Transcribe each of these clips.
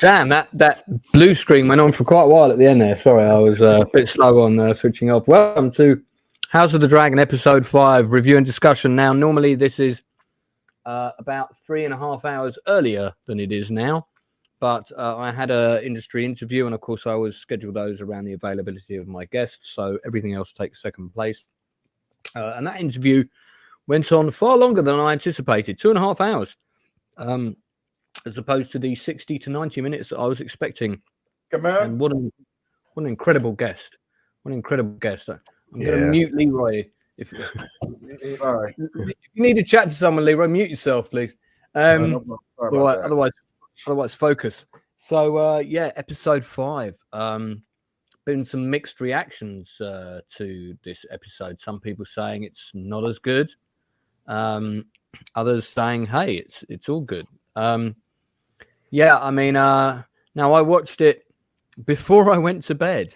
Damn, that blue screen went on for quite a while at the end there. Sorry, I was a bit slow on switching off. Welcome to House of the Dragon, episode 5, review and discussion. Now, normally this is about 3.5 hours earlier than it is now, but I had an industry interview, and of course I always schedule those around the availability of my guests, so everything else takes second place. And that interview went on far longer than I anticipated, 2.5 hours. As opposed to the 60 to 90 minutes that I was expecting. Come on. And what an incredible guest. What an incredible guest. I'm going to mute Leroy. Sorry. If you need to chat to someone, Leroy, mute yourself, please. Otherwise, focus. So, episode 5. Been some mixed reactions to this episode. Some people saying it's not as good. Others saying, hey, it's all good. Now I watched it before I went to bed,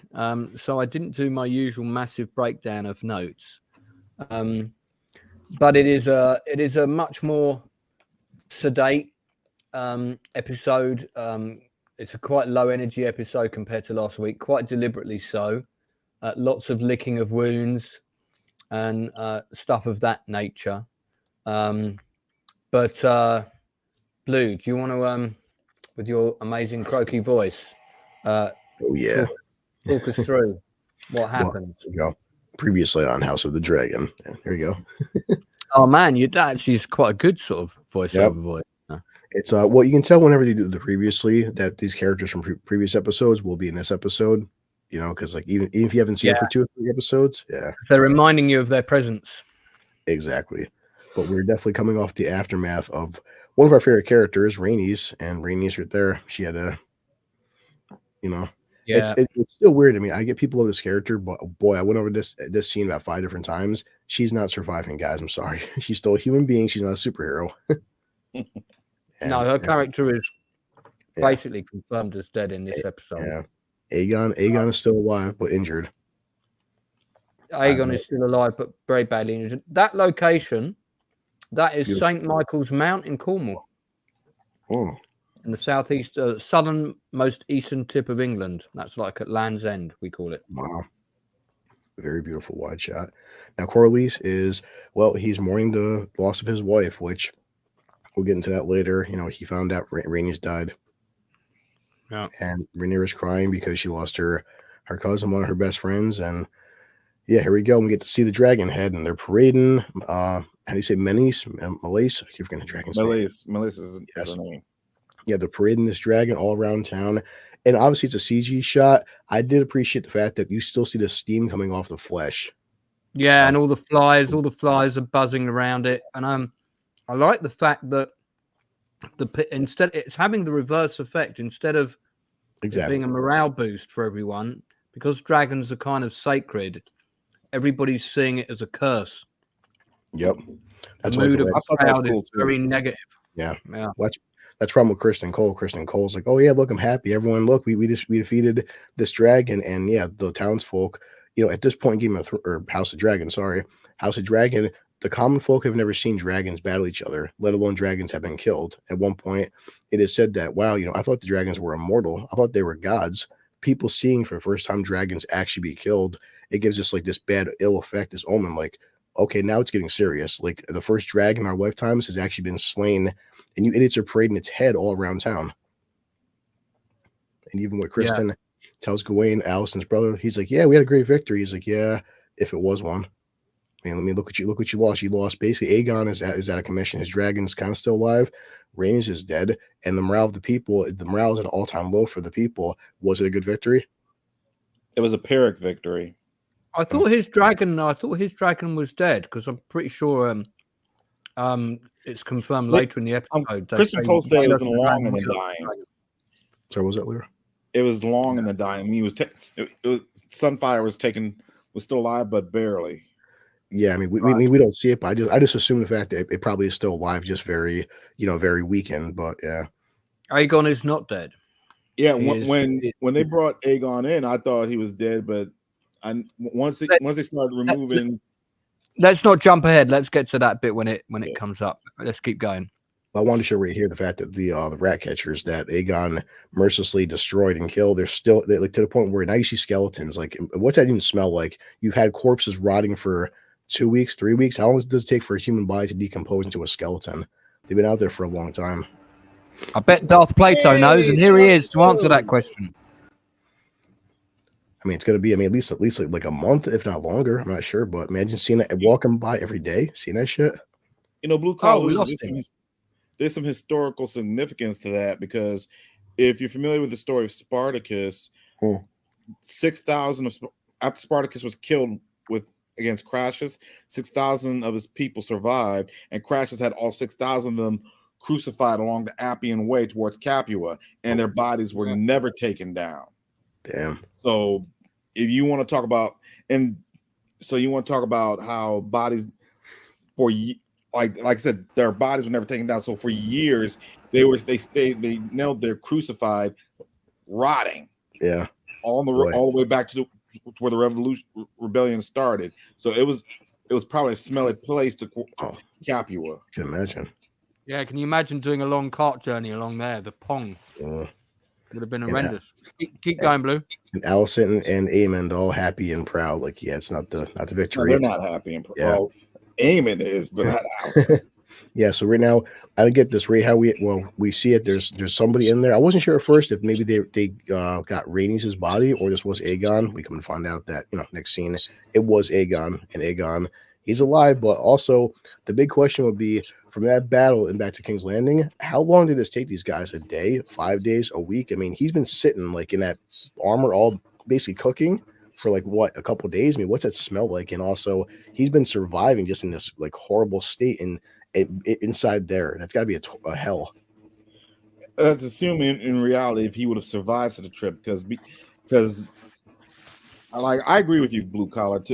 so I didn't do my usual massive breakdown of notes. But it is a much more sedate episode. It's a quite low energy episode compared to last week, quite deliberately so. Lots of licking of wounds and stuff of that nature. Blue, do you want to, with your amazing croaky voice, talk us through what happened? Well, previously on House of the Dragon. Yeah, here you go. Oh man, she's quite a good sort of voiceover voice. It's you can tell whenever they do the previously that these characters from previous episodes will be in this episode. You know, because like even if you haven't seen it for 2 or 3 episodes, they're reminding you of their presence. Exactly. But we're definitely coming off the aftermath of one of our favorite characters, Rhaenys, and Rhaenys right there. She had it's still weird. I mean, I get people of this character, but boy, I went over this scene about 5 different times. She's not surviving, guys. I'm sorry. She's still a human being. She's not a superhero. Her character is basically confirmed as dead in this episode. Yeah. Aegon is still alive, but injured. Aegon is still alive, but very badly injured. That location, that is St. Michael's Mount in Cornwall. Oh. In the southeast, southernmost eastern tip of England. That's like at Land's End, we call it. Wow. Very beautiful wide shot. Now, Corlys he's mourning the loss of his wife, which we'll get into that later. You know, he found out Rhaenys died. Yeah. And Rhaenyra's crying because she lost her cousin, one of her best friends. And here we go. We get to see the dragon head, and they're parading. How do you say Meleys? I keep forgetting the dragon's name. Meleys is the name. Yeah, they're parading this dragon all around town. And obviously it's a CG shot. I did appreciate the fact that you still see the steam coming off the flesh. Yeah, and all the flies are buzzing around it. And I like the fact that instead it's having the reverse effect. Instead of it being a morale boost for everyone, because dragons are kind of sacred, everybody's seeing it as a curse. Yep. That's the mood of the crowd is very negative. Yeah. That's problem with Kristen Cole. Kristen Cole's like, oh yeah, look, I'm happy. Everyone, look, we defeated this dragon, and the townsfolk, at this point, House of Dragon, the common folk have never seen dragons battle each other, let alone dragons have been killed. At one point, it is said that, wow, I thought the dragons were immortal. I thought they were gods. People seeing for the first time dragons actually be killed, it gives us like this bad ill effect, this omen, like, okay, now it's getting serious. Like the first dragon in our lifetimes has actually been slain, and you idiots are parading its head all around town. And even what Kristen tells Gawain, Alicent's brother, he's like, yeah, we had a great victory. He's like, yeah, if it was one. I mean, look what you lost. You lost basically. Aegon is out of commission. His dragon's kind of still alive. Rhaenys is dead, and the morale of the people, the morale is at an all-time low for the people. Was it a good victory? It was a Pyrrhic victory. I thought his dragon was dead, because I'm pretty sure it's confirmed later in the episode. Kristen Cole said it was long in the dying. So was that Leroy? It was long in the dying. He was Sunfire was still alive, but barely. Yeah, I mean, we don't see it, but I just assume the fact that it probably is still alive, just very, very weakened. But yeah, Aegon is not dead. Yeah, when they brought Aegon in, I thought he was dead, but once they started removing. Let's not jump ahead. Let's get to that bit when it comes up. Let's keep going. I wanted to show right here the fact that the rat catchers that Aegon mercilessly destroyed and killed, they're like to the point where now you see skeletons. Like, what's that even smell like? You've had corpses rotting for 2 weeks, 3 weeks. How long does it take for a human body to decompose into a skeleton? They've been out there for a long time. I bet Darth Plato knows, and here he is to answer that question. I mean, it's going to be, at least like a month, if not longer. I'm not sure, but imagine seeing it, walking by every day, seeing that shit. Blue collar, there's some historical significance to that, because if you're familiar with the story of Spartacus, 6,000 after Spartacus was killed against Crassus, 6,000 of his people survived, and Crassus had all 6,000 of them crucified along the Appian Way towards Capua, and their bodies were never taken down. Damn. So if you want to talk about, how bodies like I said, their bodies were never taken down. So for years they knelt there crucified, rotting. Yeah. All the way back to where the rebellion started. So it was probably a smelly place to Capua. Can imagine. Yeah, can you imagine doing a long cart journey along there? The Pong would have been horrendous. Keep going, Blue. And Alicent and Aemond all happy and proud. Like, it's not the victory. No, they're not happy and proud. Yeah. Well, Aemond is, but not Alicent. Yeah, so right now, I didn't get this right how we see it. There's somebody in there. I wasn't sure at first if maybe they got Rhaenys' body or this was Aegon. We come to find out that, next scene, it was Aegon, and Aegon, he's alive, but also the big question would be, from that battle and back to King's Landing, how long did this take these guys? A day, 5 days, a week? I mean, he's been sitting like in that armor all basically cooking for like a couple days. I mean, what's that smell like? And also he's been surviving just in this like horrible state and inside there. That's got to be a hell. That's assuming in reality if he would have survived to the trip, because I agree with you, Blue Collar.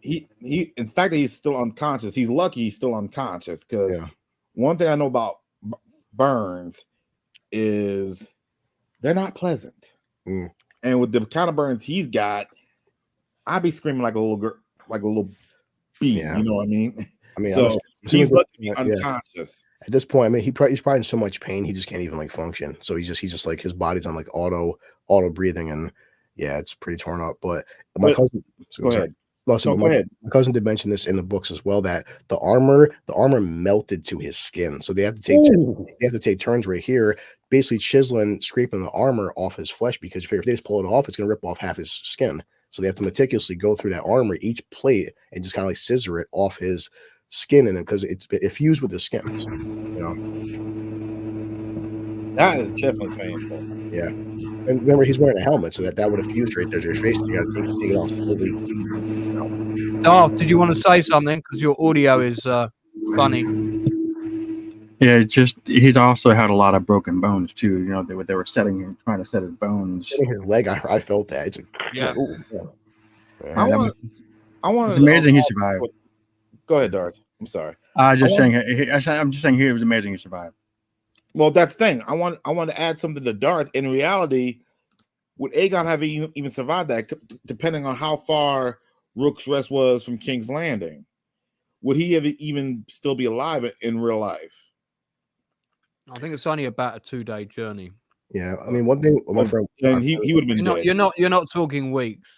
He in fact that he's still unconscious. He's lucky he's still unconscious, because one thing I know about burns is they're not pleasant. And with the kind of burns he's got, I'd be screaming like a little girl, like a little bee. You know what I mean? So he's lucky to be unconscious. At this point, he's probably in so much pain he just can't even like function. So he's just like his body's on like auto breathing, and it's pretty torn up. But my cousin, go ahead. Also, my cousin did mention this in the books as well, that the armor melted to his skin. So they have to take turns right here, basically chiseling, scraping the armor off his flesh, because if they just pull it off, it's going to rip off half his skin. So they have to meticulously go through that armor, each plate, and just kind of like scissor it off his skin, and because it fused with the skin. That is definitely painful. Yeah. And remember, he's wearing a helmet, so that would have fused right there to your face. You got to take it off slowly. Darth, did you want to say something? Because your audio is funny. Yeah, he's also had a lot of broken bones too. They were trying to set his bones. Setting his leg, I felt that. It's I want. It's amazing he survived. Go ahead, Darth. I'm sorry. I'm just saying he was amazing he survived. Well, that's the thing. I want to add something to Darth. In reality, would Aegon have even survived that? Depending on how far Rook's Rest was from King's Landing, would he have even still be alive in real life? I think it's only about a 2-day journey. Yeah, I mean, one thing my friend, then he would have been dead. You're not talking weeks.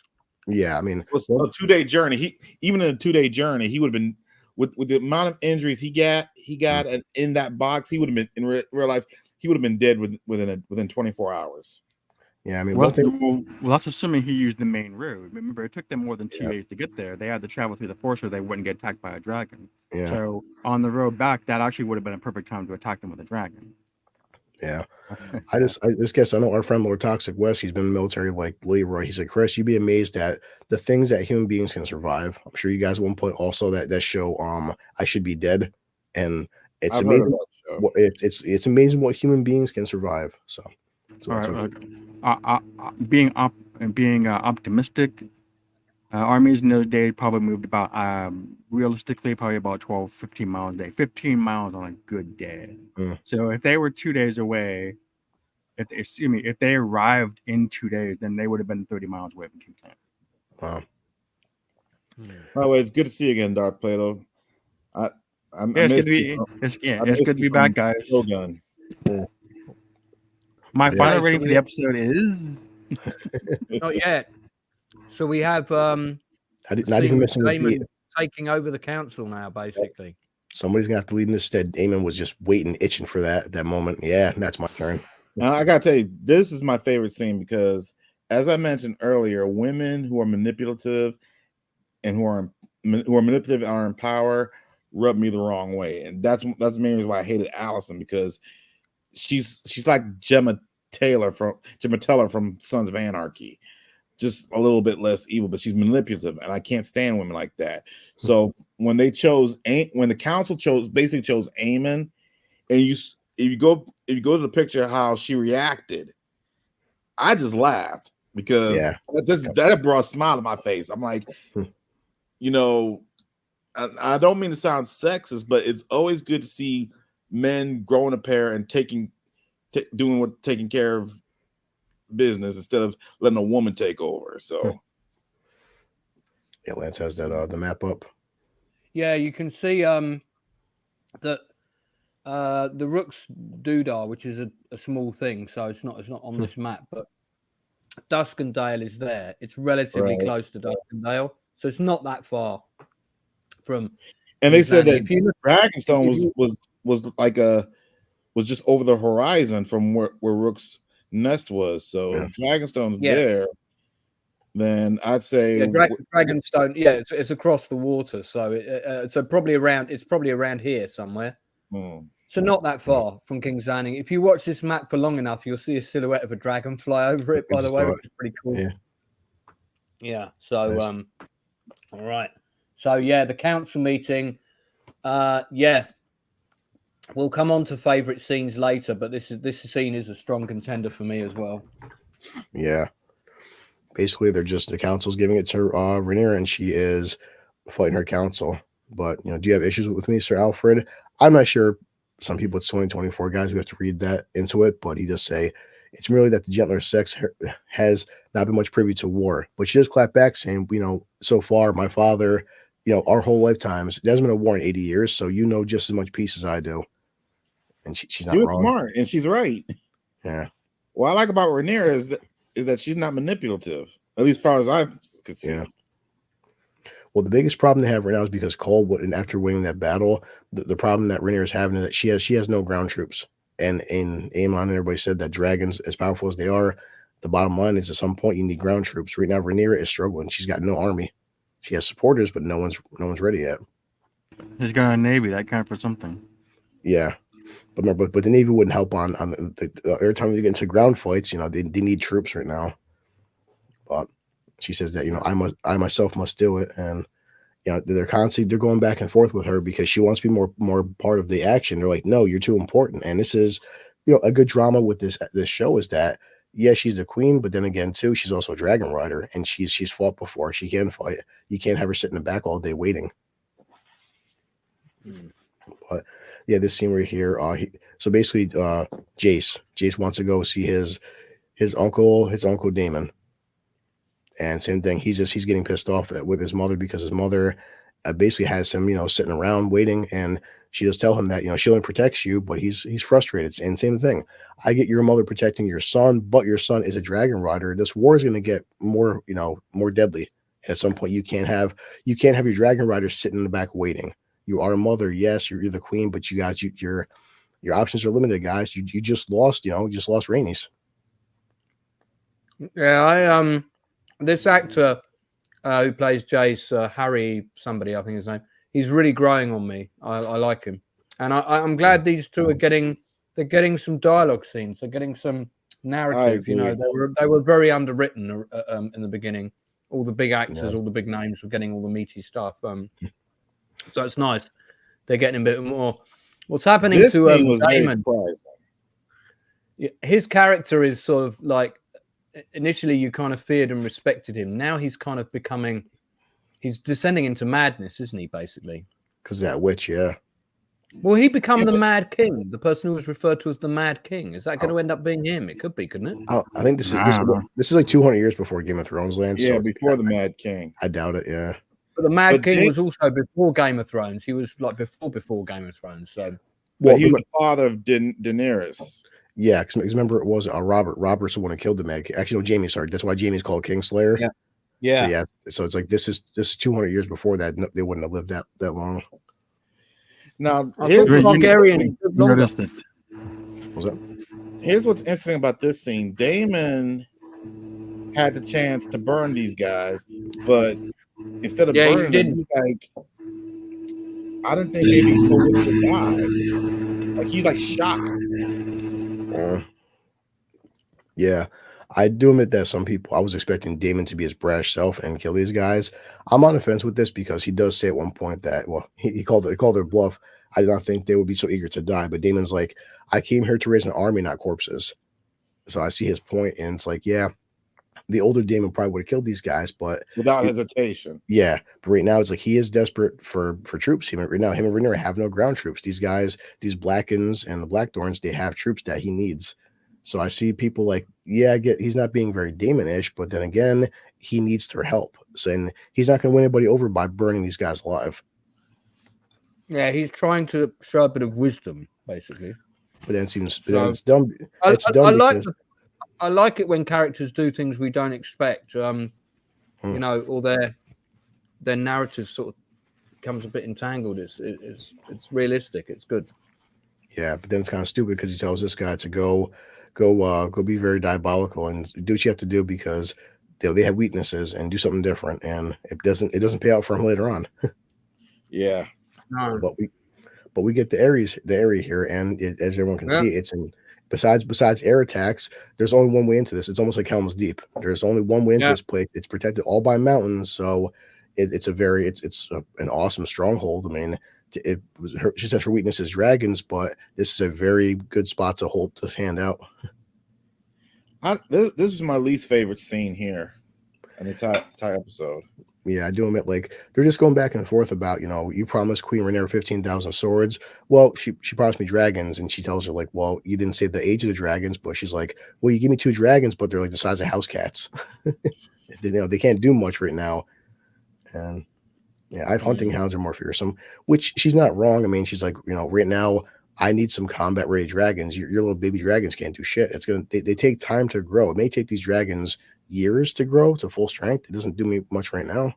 Yeah, I mean, a 2-day journey. Even in a 2-day journey, he would have been with the amount of injuries he got, and in that box, he would have been in real life. He would have been dead within 24 hours. Yeah, I mean, well, that's assuming he used the main road. Remember, it took them more than 2 days to get there. They had to travel through the forest so they wouldn't get attacked by a dragon. Yeah. So on the road back, that actually would have been a perfect time to attack them with a dragon. Yeah. I just guess I know our friend Lord Toxic West, he's been in the military like Leroy. He said, Chris, you'd be amazed at the things that human beings can survive. I'm sure you guys at one point also that show I Should Be Dead. And it's amazing. It's amazing what human beings can survive. So being optimistic, armies in those days probably moved about realistically probably about 12-15 miles a day, 15 miles on a good day. So if they were 2 days away, if they arrived in 2 days, then they would have been 30 miles away from King's Landing. Wow. By the way, it's good to see you again, Darth Plato. It's good to be. It's good to be back, guys. So done. My final rating for the episode is not yet. So we have not even missing a beat. Taking over the council now, basically. Somebody's gonna have to lead in this stead. Eamon was just waiting, itching for that moment. Yeah, that's my turn. Now, I gotta tell you, this is my favorite scene because, as I mentioned earlier, women who are manipulative and who are manipulative and are in power rub me the wrong way, and that's the main reason why I hated Allison, because she's like Gemma Teller from Sons of Anarchy, just a little bit less evil, but she's manipulative, and I can't stand women like that. So when the council chose Eamon, and if you go to the picture of how she reacted, I just laughed because that brought a smile to my face. I'm like, I don't mean to sound sexist, but it's always good to see men growing a pair and taking care of business instead of letting a woman take over. So yeah, Lance has that the map up. Yeah, you can see that the Rook's doodah, which is a small thing, so it's not on this map, but Duskendale is there. It's relatively close to Duskendale, so it's not that far from. And they said that Dragonstone was just over the horizon from where Rook's nest was. So if Dragonstone's there, then I'd say Dragonstone. Yeah, it's across the water, so probably around here somewhere. So not that far from King's Landing. If you watch this map for long enough, you'll see a silhouette of a dragon fly over it. By the way, which is pretty cool. Yeah. So nice. All right. So yeah, the council meeting. We'll come on to favorite scenes later, but this scene is a strong contender for me as well. Yeah. Basically, the council's giving it to Rhaenyra, and she is fighting her council. But do you have issues with me, Sir Alfred? I'm not sure. Some people, it's 2024 guys who have to read that into it, but he does say it's merely that the gentler sex has not been much privy to war. But she does clap back, saying, so far, my father, our whole lifetimes, there hasn't been a war in 80 years, so just as much peace as I do. And she's not wrong. Smart, and she's right. Yeah. What I like about Rhaenyra is that she's not manipulative, at least as far as I could see. Yeah. Well, the biggest problem they have right now is because Cole, after winning that battle, the problem that Rhaenyra is having is that she has no ground troops. And in Aemon, everybody said that dragons, as powerful as they are, the bottom line is at some point you need ground troops. Right now, Rhaenyra is struggling. She's got no army. She has supporters, but no one's ready yet. She's got a navy that counts for something. Yeah, but the navy wouldn't help on the every time they get into ground fights. They need troops right now. But she says that I myself must do it, and they're going back and forth with her because she wants to be more part of the action. They're like, no, you're too important. And this is a good drama with this show is that she's the queen, but then again too, she's also a dragon rider, and she's fought before. She can fight. You can't have her sit in the back all day waiting. But yeah, this scene right here. So basically, Jace wants to go see his uncle Damon. And same thing, he's getting pissed off with his mother because his mother basically has him, sitting around waiting, and she does tell him that she only protects you, but he's frustrated. And same thing, I get your mother protecting your son, but your son is a dragon rider. This war is going to get more deadly. And at some point, you can't have your dragon rider sitting in the back waiting. You are a mother, yes, you're the queen, but your options are limited, guys. You just lost, Rhaenys. Yeah, this actor who plays Jace, Harry somebody, I think his name, he's really growing on me. I like him. And I'm glad these two are getting some dialogue scenes. They're getting some narrative. They were very underwritten in the beginning. All the big actors, all the big names were getting all the meaty stuff. So it's nice. They're getting a bit more. What's happening to Damon? His character is sort of like, initially you kind of feared and respected him. Now he's kind of he's descending into madness, isn't he, basically? Because that witch, yeah. Will he become the Mad King, the person who was referred to as the Mad King? Is that going to end up being him? It could be, couldn't it? Oh, I think this is like 200 years before Game of Thrones lands. Yeah, so before the Mad King. I doubt it, yeah. But the Mad But King Jake- was also before Game of Thrones. He was like before Game of Thrones. So Well, he was the father of Daenerys. Yeah, because remember, it was Robert. Robert's the one who killed the Mad King. Actually, no, Jamie. Sorry, that's why Jamie's called Kingslayer. Yeah. So yeah. so it's like this is 200 years before that. No, they wouldn't have lived that long. Now, I here's thought what's Targaryen interesting. lived longer. Noticed it. Was that? Here's what's interesting about this scene. Daemon had the chance to burn these guys, but instead of Yeah, he burning them, didn't. he's like, I didn't think maybe so would have died. Like he's like shocked. Yeah, I do admit that some people, I was expecting Damon to be his brash self and kill these guys. I'm on the fence with this because he does say at one point that, well, he called their bluff. I did not think they would be so eager to die, but Damon's like, I came here to raise an army, not corpses. So I see his point, and it's like, yeah, the older Damon probably would have killed these guys, but Without hesitation. yeah, but right now it's like he is desperate for troops. Right now, him and Rhaenyra have no ground troops. These guys, these Blackens and the Blackthorns, they have troops that he needs. So I see people like, yeah, I get he's not being very Damon-ish, but then again, he needs their help. So and he's not going to win anybody over by burning these guys alive. Yeah, he's trying to show a bit of wisdom, basically. But then it seems So, it's dumb. I Because, I like it when characters do things we don't expect. You know, or their narrative sort of becomes a bit entangled. It's realistic. It's good. yeah, but then it's kind of stupid because he tells this guy to go be very diabolical and do what you have to do because they have weaknesses and do something different, and it doesn't pay out for him later on. Yeah. No. But we get the area here, and as everyone can see, it's in besides air attacks, there's only one way into this. It's almost like Helm's Deep. There's only one way into this place. It's protected all by mountains, so it's an awesome stronghold. I mean, she says her weakness is dragons, but this is a very good spot to hold this hand out. This was my least favorite scene here in the entire episode. Yeah, I do admit, like, they're just going back and forth about, you know, you promised Queen Rhaenyra 15,000 swords. Well, she promised me dragons, and she tells her, like, well, you didn't say the age of the dragons, but she's like, well, you give me 2 dragons, but they're like the size of house cats. They can't do much right now. And yeah, hunting hounds are more fearsome, which she's not wrong. I mean, she's like, you know, right now I need some combat ready dragons. Your little baby dragons can't do shit. They take time to grow. It may take these dragons years to grow to full strength. It doesn't do me much right now.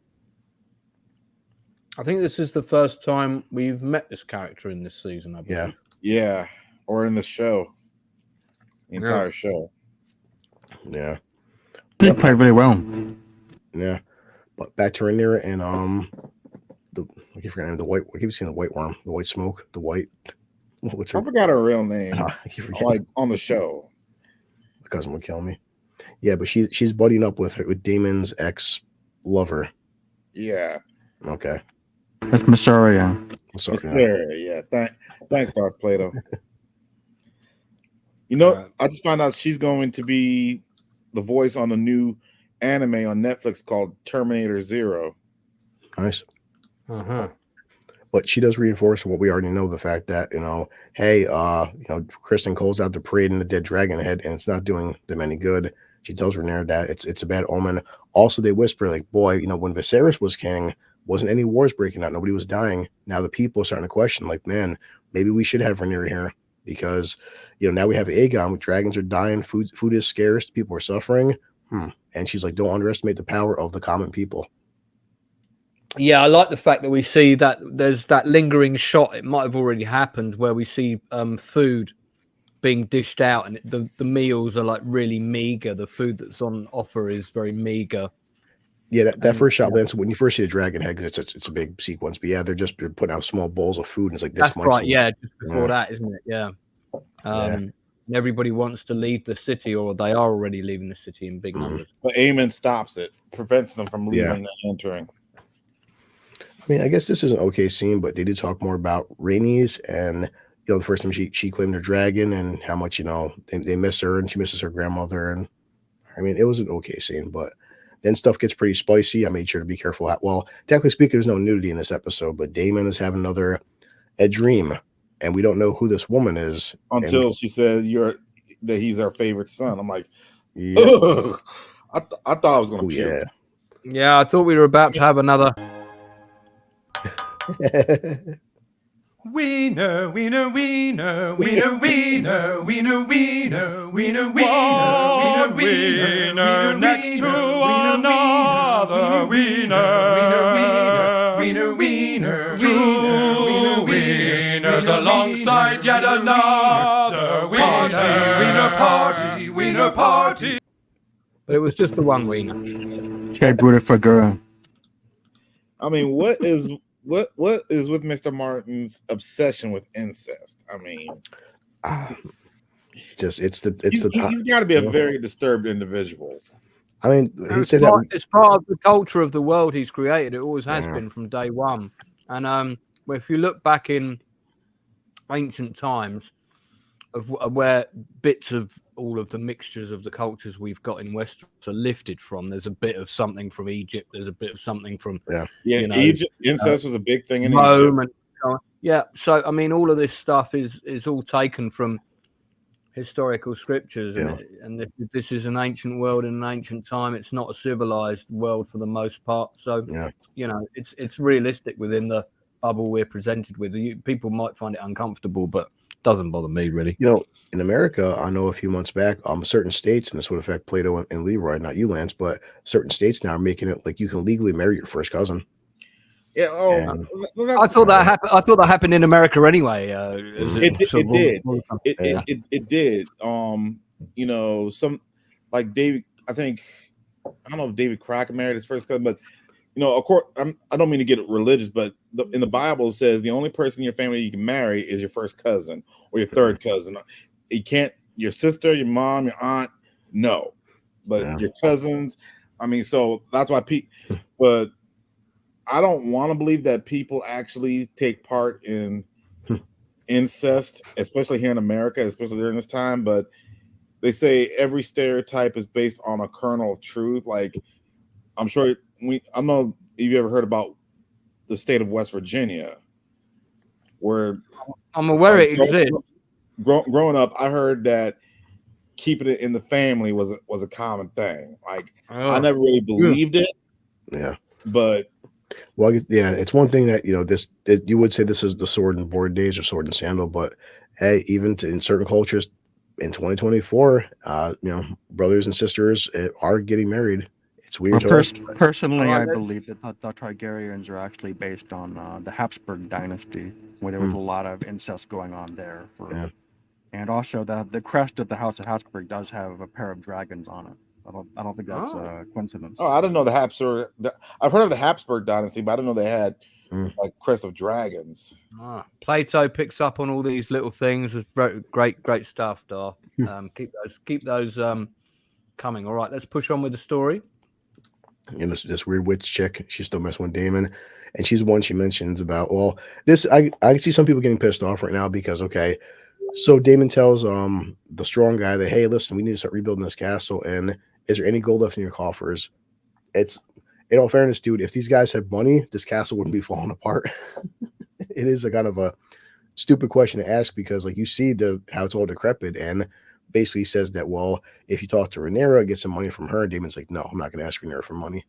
I think this is the first time we've met this character in this season. I believe. Yeah, or in the show, the entire show. Yeah, He played really well. yeah. But back to Rhaenyra and I keep forgetting the white. I keep seeing the white worm, the white smoke, the white. What's her? I forgot her real name. I keep forgetting. Like on the show. My cousin would kill me. Yeah, but she's buddying up with Damon's ex lover. Yeah. Okay. That's Massaria. Sorry. Sarah, yeah. Thanks, Darth Plato. You know, I just found out she's going to be the voice on a new anime on Netflix called Terminator Zero. Nice. Uh-huh. But she does reinforce what we already know, the fact that, you know, hey, Kristen Cole's out there parading the dead dragon head, and it's not doing them any good. She tells Rhaenyra that it's a bad omen. Also, they whisper, like, boy, you know, when Viserys was king, wasn't any wars breaking out. Nobody was dying. Now the people are starting to question, like, man, maybe we should have Rhaenyra here because, you know, now we have Aegon. Dragons are dying. Food is scarce. People are suffering. And she's like, don't underestimate the power of the common people. Yeah, I like the fact that we see that there's that lingering shot. It might have already happened where we see food being dished out, and the meals are like really meager. The food that's on offer is very meager. Yeah, that first shot, Lance, when you first see the dragon head, because it's a big sequence. But yeah, they're putting out small bowls of food, and it's like this. That's right. Yeah, just before that, isn't it? Yeah. Everybody wants to leave the city, or they are already leaving the city in big numbers. But Aemon stops it, prevents them from leaving and entering. I mean, I guess this is an okay scene, but they did talk more about Rhaenys and, you know, the first time she claimed her dragon and how much, you know, they miss her and she misses her grandmother. And I mean, it was an okay scene, but then stuff gets pretty spicy. I made sure to be careful. Well, technically speaking, there's no nudity in this episode, but Daemon is having a dream, and we don't know who this woman is until she said that he's our favorite son. I'm like, yeah. I thought I was going to puke. Yeah. Yeah, I thought we were about to have another Wiener, wiener, wiener, wiener, wiener, wiener, wiener, wiener, One wiener next to another wiener. wiener, wiener, Two wieners alongside yet another wiener party, wiener party. But it was just the one wiener. Okay, Bruder Figura. I mean, what is with Mr. Martin's obsession with incest? I mean, he's got to be a very disturbed individual. I mean, he said it's part of the culture of the world he's created. It always has been from day one. And if you look back in ancient times, of where bits of all of the mixtures of the cultures we've got in Westeros are lifted from, there's a bit of something from Egypt. There's a bit of something from Egypt. Incest was a big thing in Rome, Egypt. So I mean, all of this stuff is all taken from historical scriptures, and this is an ancient world in an ancient time. It's not a civilized world for the most part. So it's realistic within the bubble we're presented with. People might find it uncomfortable, but doesn't bother me really. In America, I know a few months back, certain states, and this would affect Plato and Leroy, not you, Lance, but certain states now are making it like you can legally marry your first cousin. Yeah. I thought that happened. I thought that happened in America anyway. It did. Some like David. I don't know if David Crockett married his first cousin, but of course, I don't mean to get religious, but in the Bible it says the only person in your family you can marry is your first cousin or your third cousin. You can't your sister, your mom, your aunt, no, but your cousins. I mean, so that's why but I don't want to believe that people actually take part in incest, especially here in America, especially during this time. But they say every stereotype is based on a kernel of truth. Like I'm sure. I don't know if you ever heard about the state of West Virginia, where I'm aware it exists. Growing up, I heard that keeping it in the family was a common thing. Like I never really believed it. Yeah, but it's one thing that you would say this is the sword and board days or sword and sandal, but hey, even in certain cultures in 2024, brothers and sisters are getting married. It's weird. Personally, I believe that the Targaryens are actually based on the Habsburg dynasty, where there was a lot of incest going on there. And also the crest of the House of Habsburg does have a pair of dragons on it. I don't think that's a coincidence. Oh, I didn't know the Habsburg. I've heard of the Habsburg dynasty, but I didn't know they had like crest of dragons. Plato picks up on all these little things. It's great stuff, Darth. Keep those coming. All right, let's push on with the story. And this weird witch chick, she's still messing with Daemon, and she's the one she mentions about. Well, this I see some people getting pissed off right now because so Daemon tells the strong guy that, hey, listen, we need to start rebuilding this castle, and is there any gold left in your coffers? It's in all fairness, dude, if these guys had money, this castle wouldn't be falling apart. It is a kind of a stupid question to ask because you see how it's all decrepit, and basically says that, well, if you talk to Rhaenyra, get some money from her. And Daemon's like, no, I'm not going to ask Rhaenyra for money.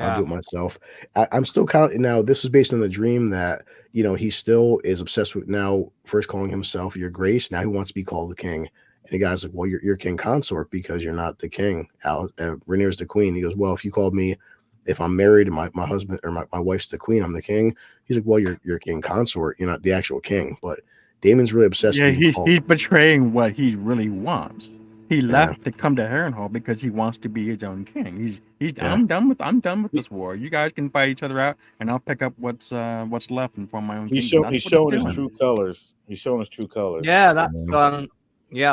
I'll do it myself. I'm still kind of now. This is based on the dream that he still is obsessed with now. First calling himself Your Grace. Now he wants to be called the king. And the guy's like, well, you're king consort because you're not the king. Rhaenyra's the queen. He goes, well, if you called me, if I'm married and my husband or my wife's the queen, I'm the king. He's like, well, you're king consort. You're not the actual king, but. Damon's really obsessed with he's betraying what he really wants. He left to come to Harrenhal because he wants to be his own king. I'm done with this war. You guys can fight each other out, and I'll pick up what's left and form my own. He's showing his true colors. He's showing his true colors. Yeah,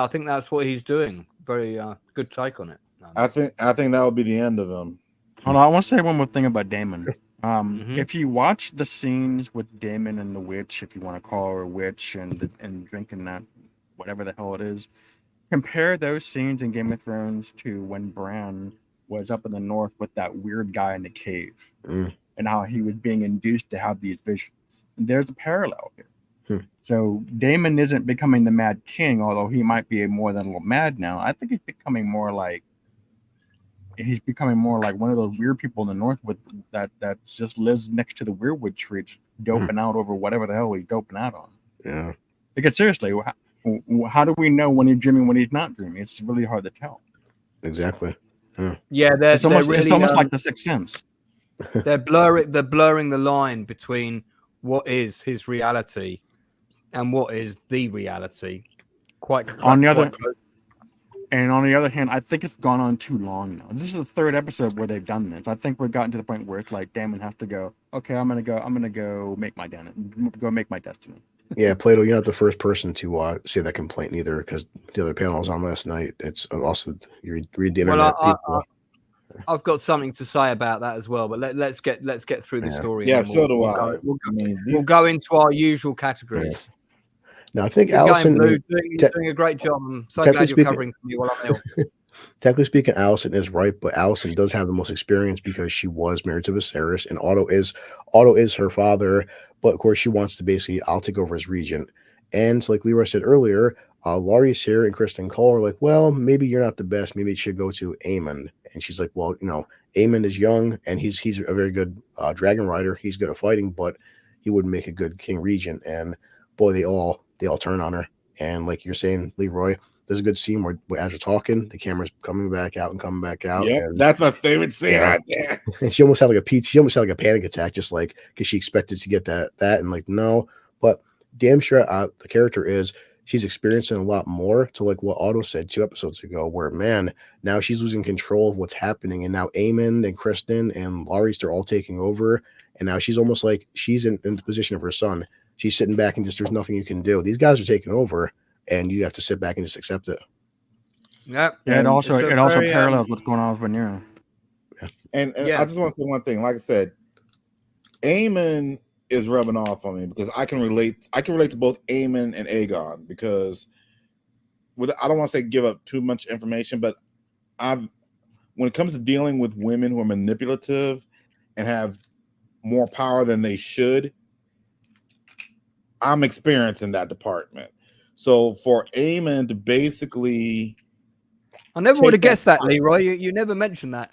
I think that's what he's doing. Very good take on it. I think that would be the end of him. Hold on, I want to say one more thing about Daemon. If you watch the scenes with Daemon and the witch, if you want to call her a witch, and drinking that whatever the hell it is, compare those scenes in Game of Thrones to when Bran was up in the north with that weird guy in the cave, and how he was being induced to have these visions. There's a parallel here. So Daemon isn't becoming the Mad King, although he might be more than a little mad now. I think he's becoming more like he's becoming more like one of those weird people in the north with that just lives next to the weirwood tree, doping out over whatever the hell he's doping out on. Yeah. Like, seriously, how do we know when he's dreaming, when he's not dreaming? It's really hard to tell. Exactly. Yeah, It's almost like the Sixth Sense. They're blurring the line between what is his reality and what is the reality. On the other hand, I think it's gone on too long now. This is the third episode where they've done this. I think we've gotten to the point where it's like Damon has to go, okay, I'm gonna go make my destiny. Yeah, Plato, you're not the first person to say that complaint either, because the other panel I was on last night, it's also you read the internet. I've got something to say about that as well, but let's get through the story. Yeah, so do I. We'll go into our usual categories. Yeah. Now, I think Allison, you're doing a great job. I'm so glad you're covering for me while I'm ill. Technically speaking, Allison is right, but Allison does have the most experience because she was married to Viserys, and Otto is her father. But of course, she wants to basically, I'll take over as regent. And like Leroy said earlier, Laurie's here and Kristen Cole are like, well, maybe you're not the best. Maybe it should go to Aemon. And she's like, well, Aemon is young and he's a very good dragon rider. He's good at fighting, but he wouldn't make a good king regent. And boy, they all turn on her. And like you're saying, Leroy, there's a good scene where as you're talking, the camera's coming back out and coming back out. Yeah, that's my favorite scene right there. And she almost had like a panic attack, just like because she expected to get that and like no. But damn sure the character is she's experiencing a lot more to like what Otto said 2 episodes ago, where man, now she's losing control of what's happening, and now Aemon and Kristen and Laurie's they're all taking over, and now she's almost like she's in the position of her son. She's sitting back and just there's nothing you can do. These guys are taking over, and you have to sit back and just accept it. Yeah. It also parallels what's going on with Rhaenyra. Yeah. And I just want to say one thing. Like I said, Aemon is rubbing off on me because I can relate to both Aemon and Aegon because I don't want to say give up too much information, but when it comes to dealing with women who are manipulative and have more power than they should, I'm experiencing that department. So for Aemon to basically, I never would have guessed that, Leroy. You never mentioned that.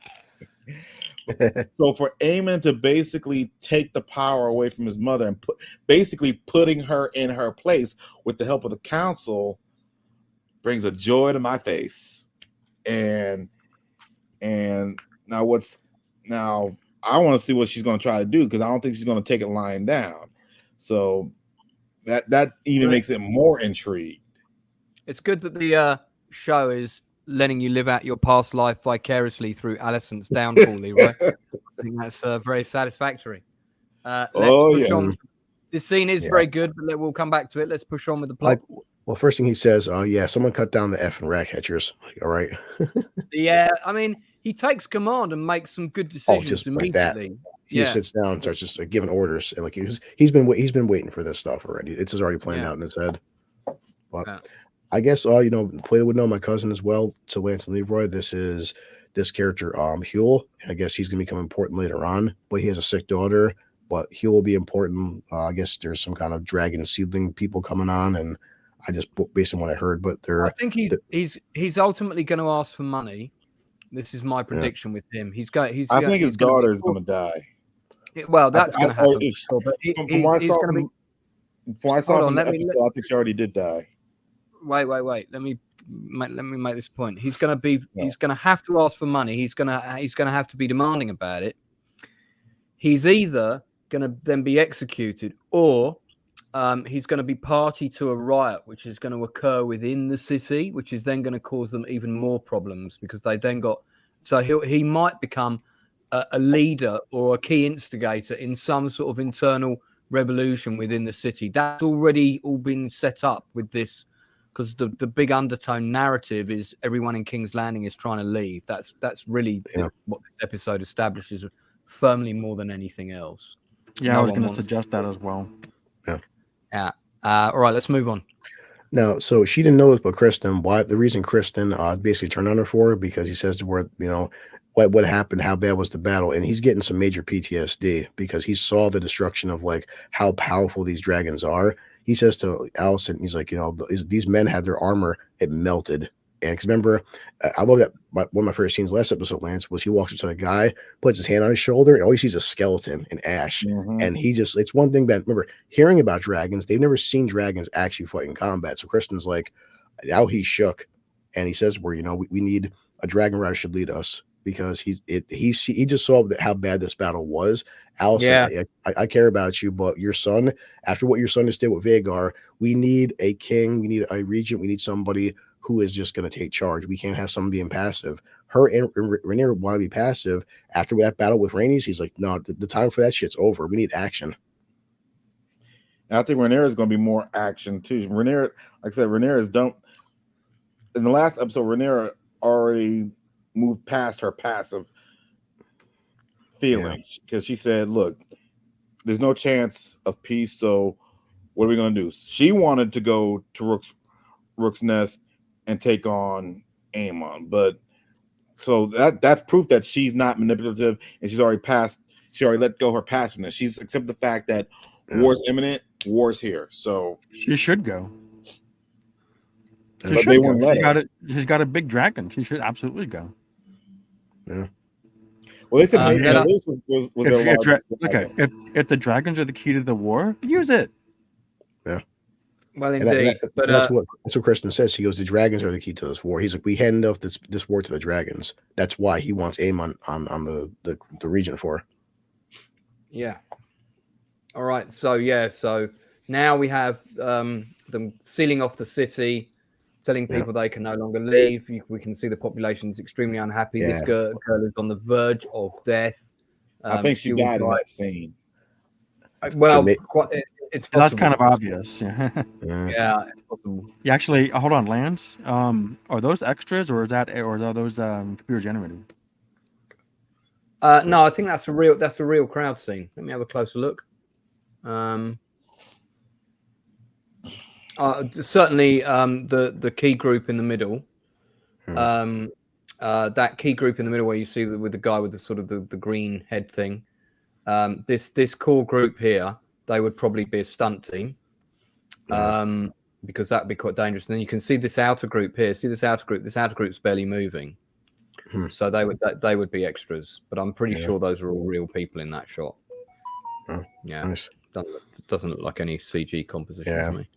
So for Aemon to basically take the power away from his mother and basically putting her in her place with the help of the council brings a joy to my face. And now I want to see what she's going to try to do because I don't think she's going to take it lying down. So that even makes it more intrigued. It's good that the show is letting you live out your past life vicariously through Alicent's downfall, Leroy. I think that's very satisfactory. Let's push on. This scene is very good, but we'll come back to it. Let's push on with the plot. Well, first thing he says, someone cut down the effing rat catchers. All right. Yeah, I mean, he takes command and makes some good decisions immediately. Like he sits down and starts just giving orders, and like he's been waiting for this stuff already. It's just already playing out in his head. But I guess Plato would know my cousin as well. To Lance and Leroy, this character Huel, and I guess he's gonna become important later on. But he has a sick daughter. But Huel will be important. I guess there's some kind of dragon seedling people coming on, and I just based on what I heard. But I think he's ultimately going to ask for money. This is my prediction with him. I think his daughter is going to die. Well, that's going to happen. From what I saw from the episode, I think she already did die. Wait. Let me make this point. He's going to have to ask for money. He's going to have to be demanding about it. He's either going to then be executed, or he's going to be party to a riot, which is going to occur within the city, which is then going to cause them even more problems because they then got. So he might become a leader or a key instigator in some sort of internal revolution within the city. That's already all been set up with this, because the big undertone narrative is everyone in King's Landing is trying to leave. That's really what this episode establishes firmly more than anything else. Yeah, I was going to suggest that as well. Yeah. All right, let's move on. Now, so she didn't know this, but Kristen, the reason Kristen basically turned on her for, because he says to her, what happened, how bad was the battle, and he's getting some major PTSD because he saw the destruction of like how powerful these dragons are. He says to Alicent, he's like, these men had their armor, it melted. And because remember, I love that one of my favorite scenes last episode, Lance, was he walks up to the guy, puts his hand on his shoulder, and all he sees is a skeleton in ash. Mhm. And it's one thing that, remember, hearing about dragons, they've never seen dragons actually fight in combat. So Kristen's like, now he's shook. And he says, we need a dragon rider should lead us, because he just saw how bad this battle was. Allison, I care about you, but your son, after what your son just did with Vhagar, we need a king, we need a regent, we need somebody who is just going to take charge. We can't have someone being passive. Her and Rhaenyra want to be passive. After that battle with Rhaenys, he's like, no, the time for that shit's over. We need action. I think Rhaenyra is going to be more action too. Rhaenyra, like I said, Rhaenyra is done. In the last episode, Rhaenyra already moved past her passive feelings, because she said, look, there's no chance of peace, so what are we going to do? She wanted to go to Rook's Nest and take on Aemon, but so that's proof that she's not manipulative, and she's already let go her passiveness. She's accepted the fact that war's imminent, war's here, so she should go. But they won't let her. She's got a big dragon. She should absolutely go. Yeah. Well, they said maybe this was their largest. If the dragons are the key to the war, use it. Yeah. Well, indeed. But that's what Kristen says. He goes, the dragons are the key to this war. He's like, we hand off this war to the dragons. That's why he wants Aemon on the regent for. Yeah. All right. So now we have them sealing off the city, telling people they can no longer leave. We can see the population is extremely unhappy. This girl is on the verge of death. I think she died in that scene. Well, it's possible. That's kind of obvious. Yeah, it's possible. Yeah, actually, hold on, Lance. Are those extras, or are those computer generated? No, I think that's a real crowd scene. Let me have a closer look. Certainly, the key group in the middle, that key group in the middle where you see with the guy with the sort of the green head thing, this core group here, they would probably be a stunt team, because that'd be quite dangerous. And then you can see this outer group here. See this outer group? This outer group's barely moving, so they would be extras. But I'm pretty sure those are all real people in that shot. Yeah, nice. Doesn't look like any CG composition to me.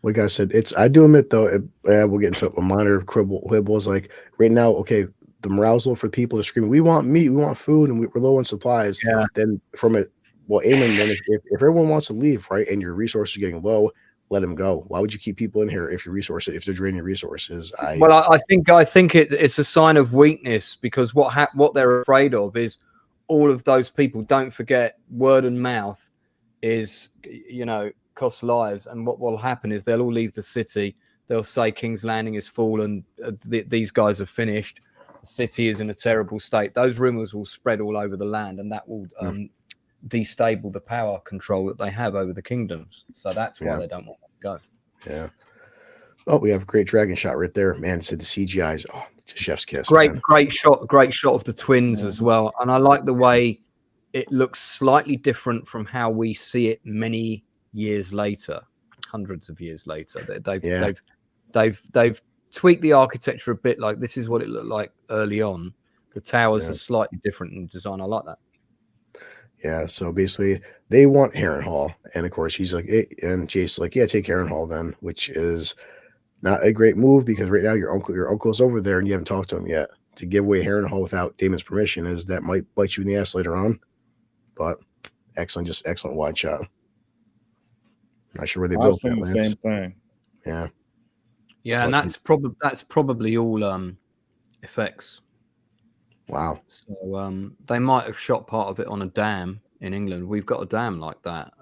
Like I said, I do admit though, we'll get into a minor quibble. Is like right now, okay, the morale's low for people. They're screaming, "We want meat, we want food, and we're low on supplies." Yeah. Then from it, Aemon, then if everyone wants to leave, right, and your resources are getting low, let them go. Why would you keep people in here if they're draining your resources? I think it's a sign of weakness, because what they're afraid of is all of those people. Don't forget, word and mouth is, costs lives, and what will happen is they'll all leave the city. They'll say King's Landing is fallen, these guys are finished, the city is in a terrible state. Those rumors will spread all over the land, and that will destable the power control that they have over the kingdoms. So that's why they don't want to go. Yeah. Oh, we have a great dragon shot right there, man. Said the CGI's it's a chef's kiss. Great shot of the twins as well, and I like the way it looks slightly different from how we see it many years later, hundreds of years later. They've tweaked the architecture a bit. Like, this is what it looked like early on. The towers are slightly different in design. I like that. Yeah, so basically they want Harrenhal, and of course he's like, and Jason's like, yeah, take Harrenhal then, which is not a great move, because right now your uncle's over there and you haven't talked to him yet. To give away Harrenhal without Daemon's permission that might bite you in the ass later on. But excellent wide shot. Not sure where they built that. The same thing. Yeah. Yeah, and that's probably all effects. Wow. So they might have shot part of it on a dam in England. We've got a dam like that.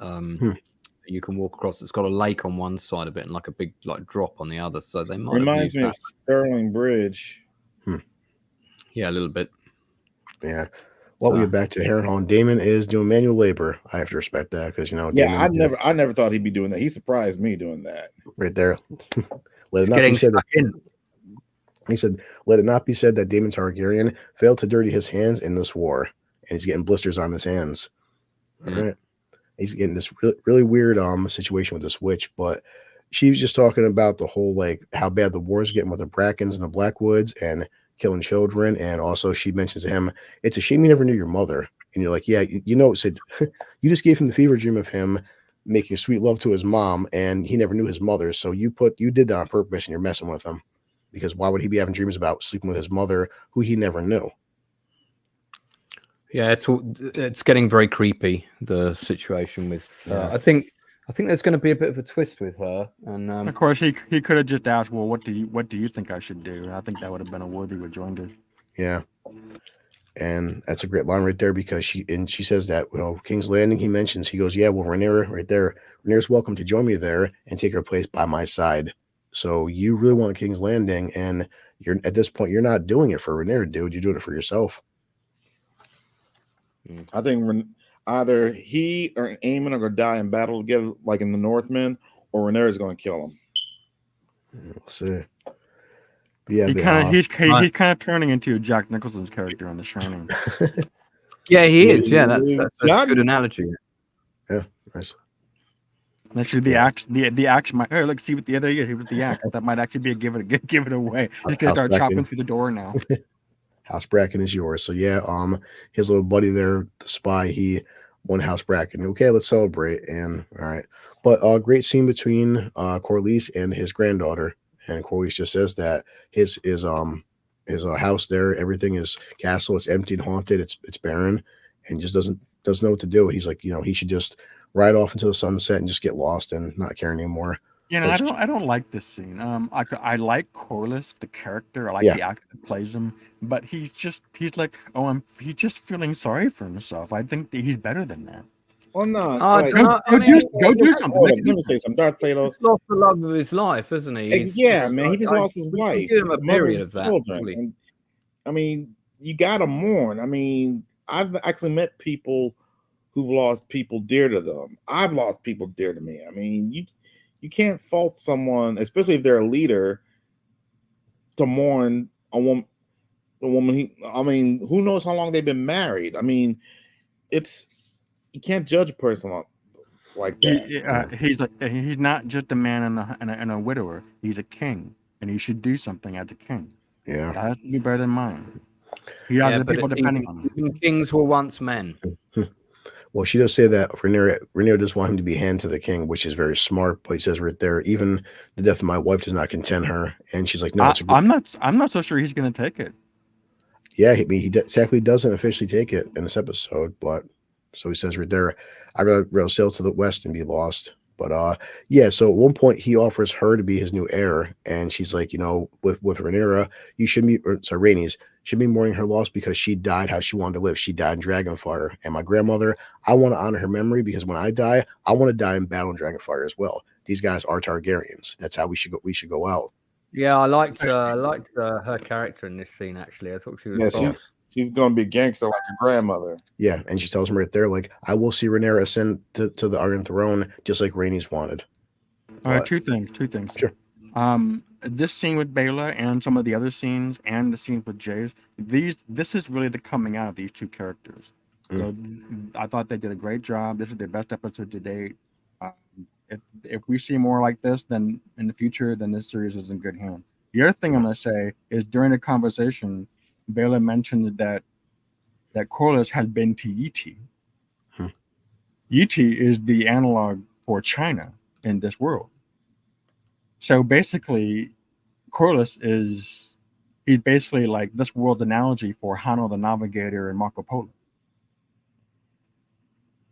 You can walk across. It's got a lake on one side of it and like a big drop on the other. So they might reminds me of Stirling Bridge. Yeah, a little bit. Yeah. Well, we get back to Harrenhal, and Daemon is doing manual labor. I have to respect that, because Daemon, I never thought he'd be doing that. He surprised me doing that. Right there. Let it not be said that, he said, "Let it not be said that Daemon Targaryen failed to dirty his hands in this war," and he's getting blisters on his hands. All right. He's getting this really weird situation with this witch, but she was just talking about the whole like how bad the war's getting with the Brackens and the Blackwoods and killing children. And also she mentions to him, it's a shame you never knew your mother. And you're like, yeah, you know, said you just gave him the fever dream of him making sweet love to his mom, and he never knew his mother. So you did that on purpose, and you're messing with him, because why would he be having dreams about sleeping with his mother, who he never knew? Yeah, it's getting very creepy, the situation with her. I think there's going to be a bit of a twist with her, and of course he could have just asked, well, what do you think I should do? And I think that would have been a worthy rejoinder. Yeah. And that's a great line right there, because she says that, you know, King's Landing, he mentions, he goes, yeah, well, Rhaenyra right there, Rhaenyra's welcome to join me there and take her place by my side. So you really want King's Landing, and you're at this point, you're not doing it for Rhaenyra, dude. You're doing it for yourself. I think either he or Aemon are going to die in battle together, like in the Northmen, or Rhaenyra is going to kill him. We'll see. But yeah, he's kind of turning into Jack Nicholson's character on The Shining. Yeah, he is. Yeah, that's a good analogy. Yeah, nice. Actually, the axe might. Hey, look, see what the other here with the axe. That might actually be a give it away. He's gonna start chopping through the door now. House Bracken is yours. So yeah, his little buddy there, the spy, he won House Bracken. Okay, let's celebrate. And all right, but great scene between Corlys and his granddaughter. And Corlys just says that his house there, everything is castle. It's empty and haunted. It's barren, and just doesn't know what to do. He's like, you know, he should just ride off into the sunset and just get lost and not care anymore. You know, I don't like this scene. I like Corlys, the character. I like the actor that plays him, but he's like, he's just feeling sorry for himself. I think that he's better than that. Well, no. Go do something. Let me say something. Darth Plato. He's lost the love of his life, isn't he? Man. He just lost his wife. Give him a period of that. And, I mean, you got to mourn. I mean, I've actually met people who've lost people dear to them. I've lost people dear to me. I mean, you can't fault someone, especially if they're a leader, to mourn a woman. I mean, who knows how long they've been married? I mean, you can't judge a person like that. He's not just a man and a widower. He's a king, and he should do something as a king. Yeah, that has to be better than mine. The people depending on him. Kings were once men. Well, she does say that Rhaenyra does want him to be hand to the king, which is very smart. But he says right there, even the death of my wife does not content her. And she's like, no, I'm not so sure he's going to take it. Yeah, he exactly doesn't officially take it in this episode, but so he says right there, I'd rather sail to the west and be lost. But yeah, so at one point he offers her to be his new heir, and she's like, you know, with Rhaenyra, you should be, Rhaenys should be mourning her loss because she died how she wanted to live. She died in Dragonfire, and my grandmother, I want to honor her memory because when I die, I want to die in battle in Dragonfire as well. These guys are Targaryens. That's how we should go out. Yeah, I liked her character in this scene. Actually, I thought she was. She's going to be a gangster like her grandmother. Yeah, and she tells him right there, like, I will see Rhaenyra ascend to the Iron Throne just like Rhaenys wanted. All right, two things. Sure. This scene with Baela and some of the other scenes and the scenes with Jace, this is really the coming out of these two characters. So I thought they did a great job. This is their best episode to date. If we see more like this, then in the future, then this series is in good hands. The other thing I'm going to say is during the conversation, Baela mentioned that Corlys had been to Yiti. Yiti is the analog for China in this world. So basically, Corlys he's basically like this world's analogy for Hanno the Navigator and Marco Polo.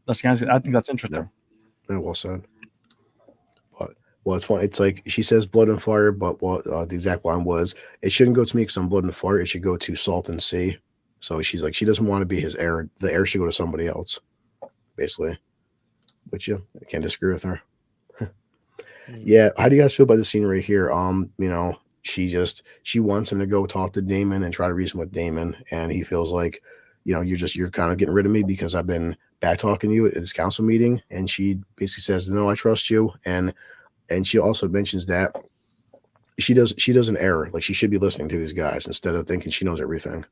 I think that's interesting. Yeah, well said. Well, it's fun. It's like she says blood and fire, but the exact line was, it shouldn't go to me because I'm blood and fire. It should go to salt and sea. So she's like, she doesn't want to be his heir. The heir should go to somebody else, basically. Which, yeah, I can't disagree with her. Yeah. How do you guys feel about the scene right here? You know, she wants him to go talk to Daemon and try to reason with Daemon. And he feels like, you know, you're kind of getting rid of me because I've been back talking to you at this council meeting. And she basically says, no, I trust you. And she also mentions that she doesn't err. Like, she should be listening to these guys instead of thinking she knows everything.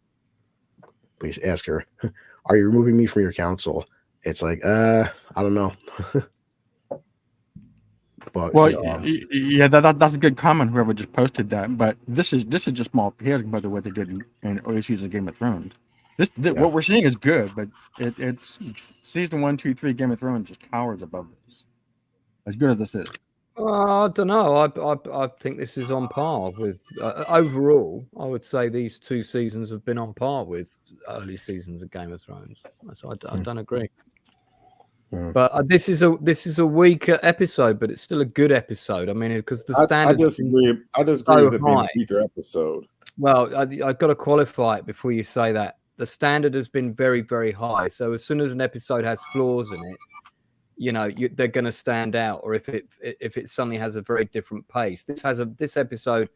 Please ask her, are you removing me from your council? It's like, I don't know. But Well, yeah, that's a good comment. Whoever just posted that, but this is just small compared to what they did in early seasons of Game of Thrones. What we're seeing is good, but it's season 1, 2, 3 Game of Thrones just towers above this. As good as this is. I don't know. I think this is on par with overall. I would say these 2 seasons have been on par with early seasons of Game of Thrones. So I don't agree. But this is a weaker episode, but it's still a good episode. I mean, because the standards. I disagree with it being a weaker episode. Well, I've got to qualify it before you say that. The standard has been very, very high. So as soon as an episode has flaws in it, they're going to stand out. Or if it suddenly has a very different pace, this episode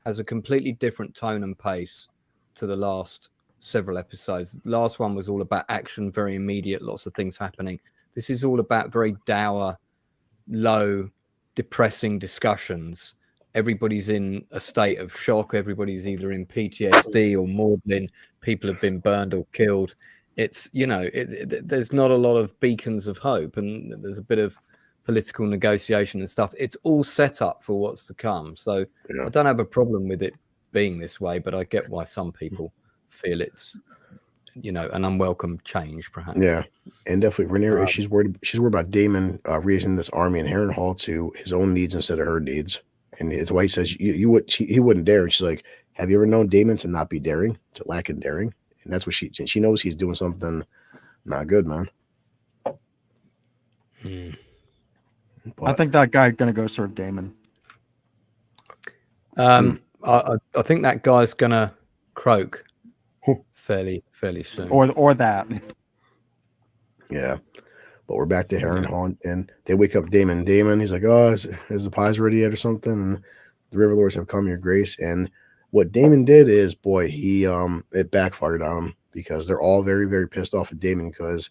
has a completely different tone and pace to the last several episodes. The last one was all about action, very immediate, lots of things happening. This is all about very dour, low, depressing discussions. Everybody's in a state of shock. Everybody's either in PTSD or maudlin. People have been burned or killed. It's, there's not a lot of beacons of hope, and there's a bit of political negotiation and stuff. It's all set up for what's to come. So I don't have a problem with it being this way, but I get why some people feel it's, an unwelcome change, perhaps. Yeah, and definitely Rhaenyra, she's worried about Daemon raising this army in Harrenhal to his own needs instead of her needs, and it's why he says he wouldn't dare. And she's like, "Have you ever known Daemon to not be daring, to lack in daring?" And that's what she knows he's doing something not good, man. I think that guy's gonna go serve Daemon. I think that guy's gonna croak fairly soon. Or that. Yeah. But we're back to Harrenhal, and they wake up Daemon. Daemon, he's like, "Oh, is the pies ready yet or something?" And the River Lords have come, your grace. And what Daemon did is, boy, he it backfired on him, because they're all very, very pissed off at Daemon, because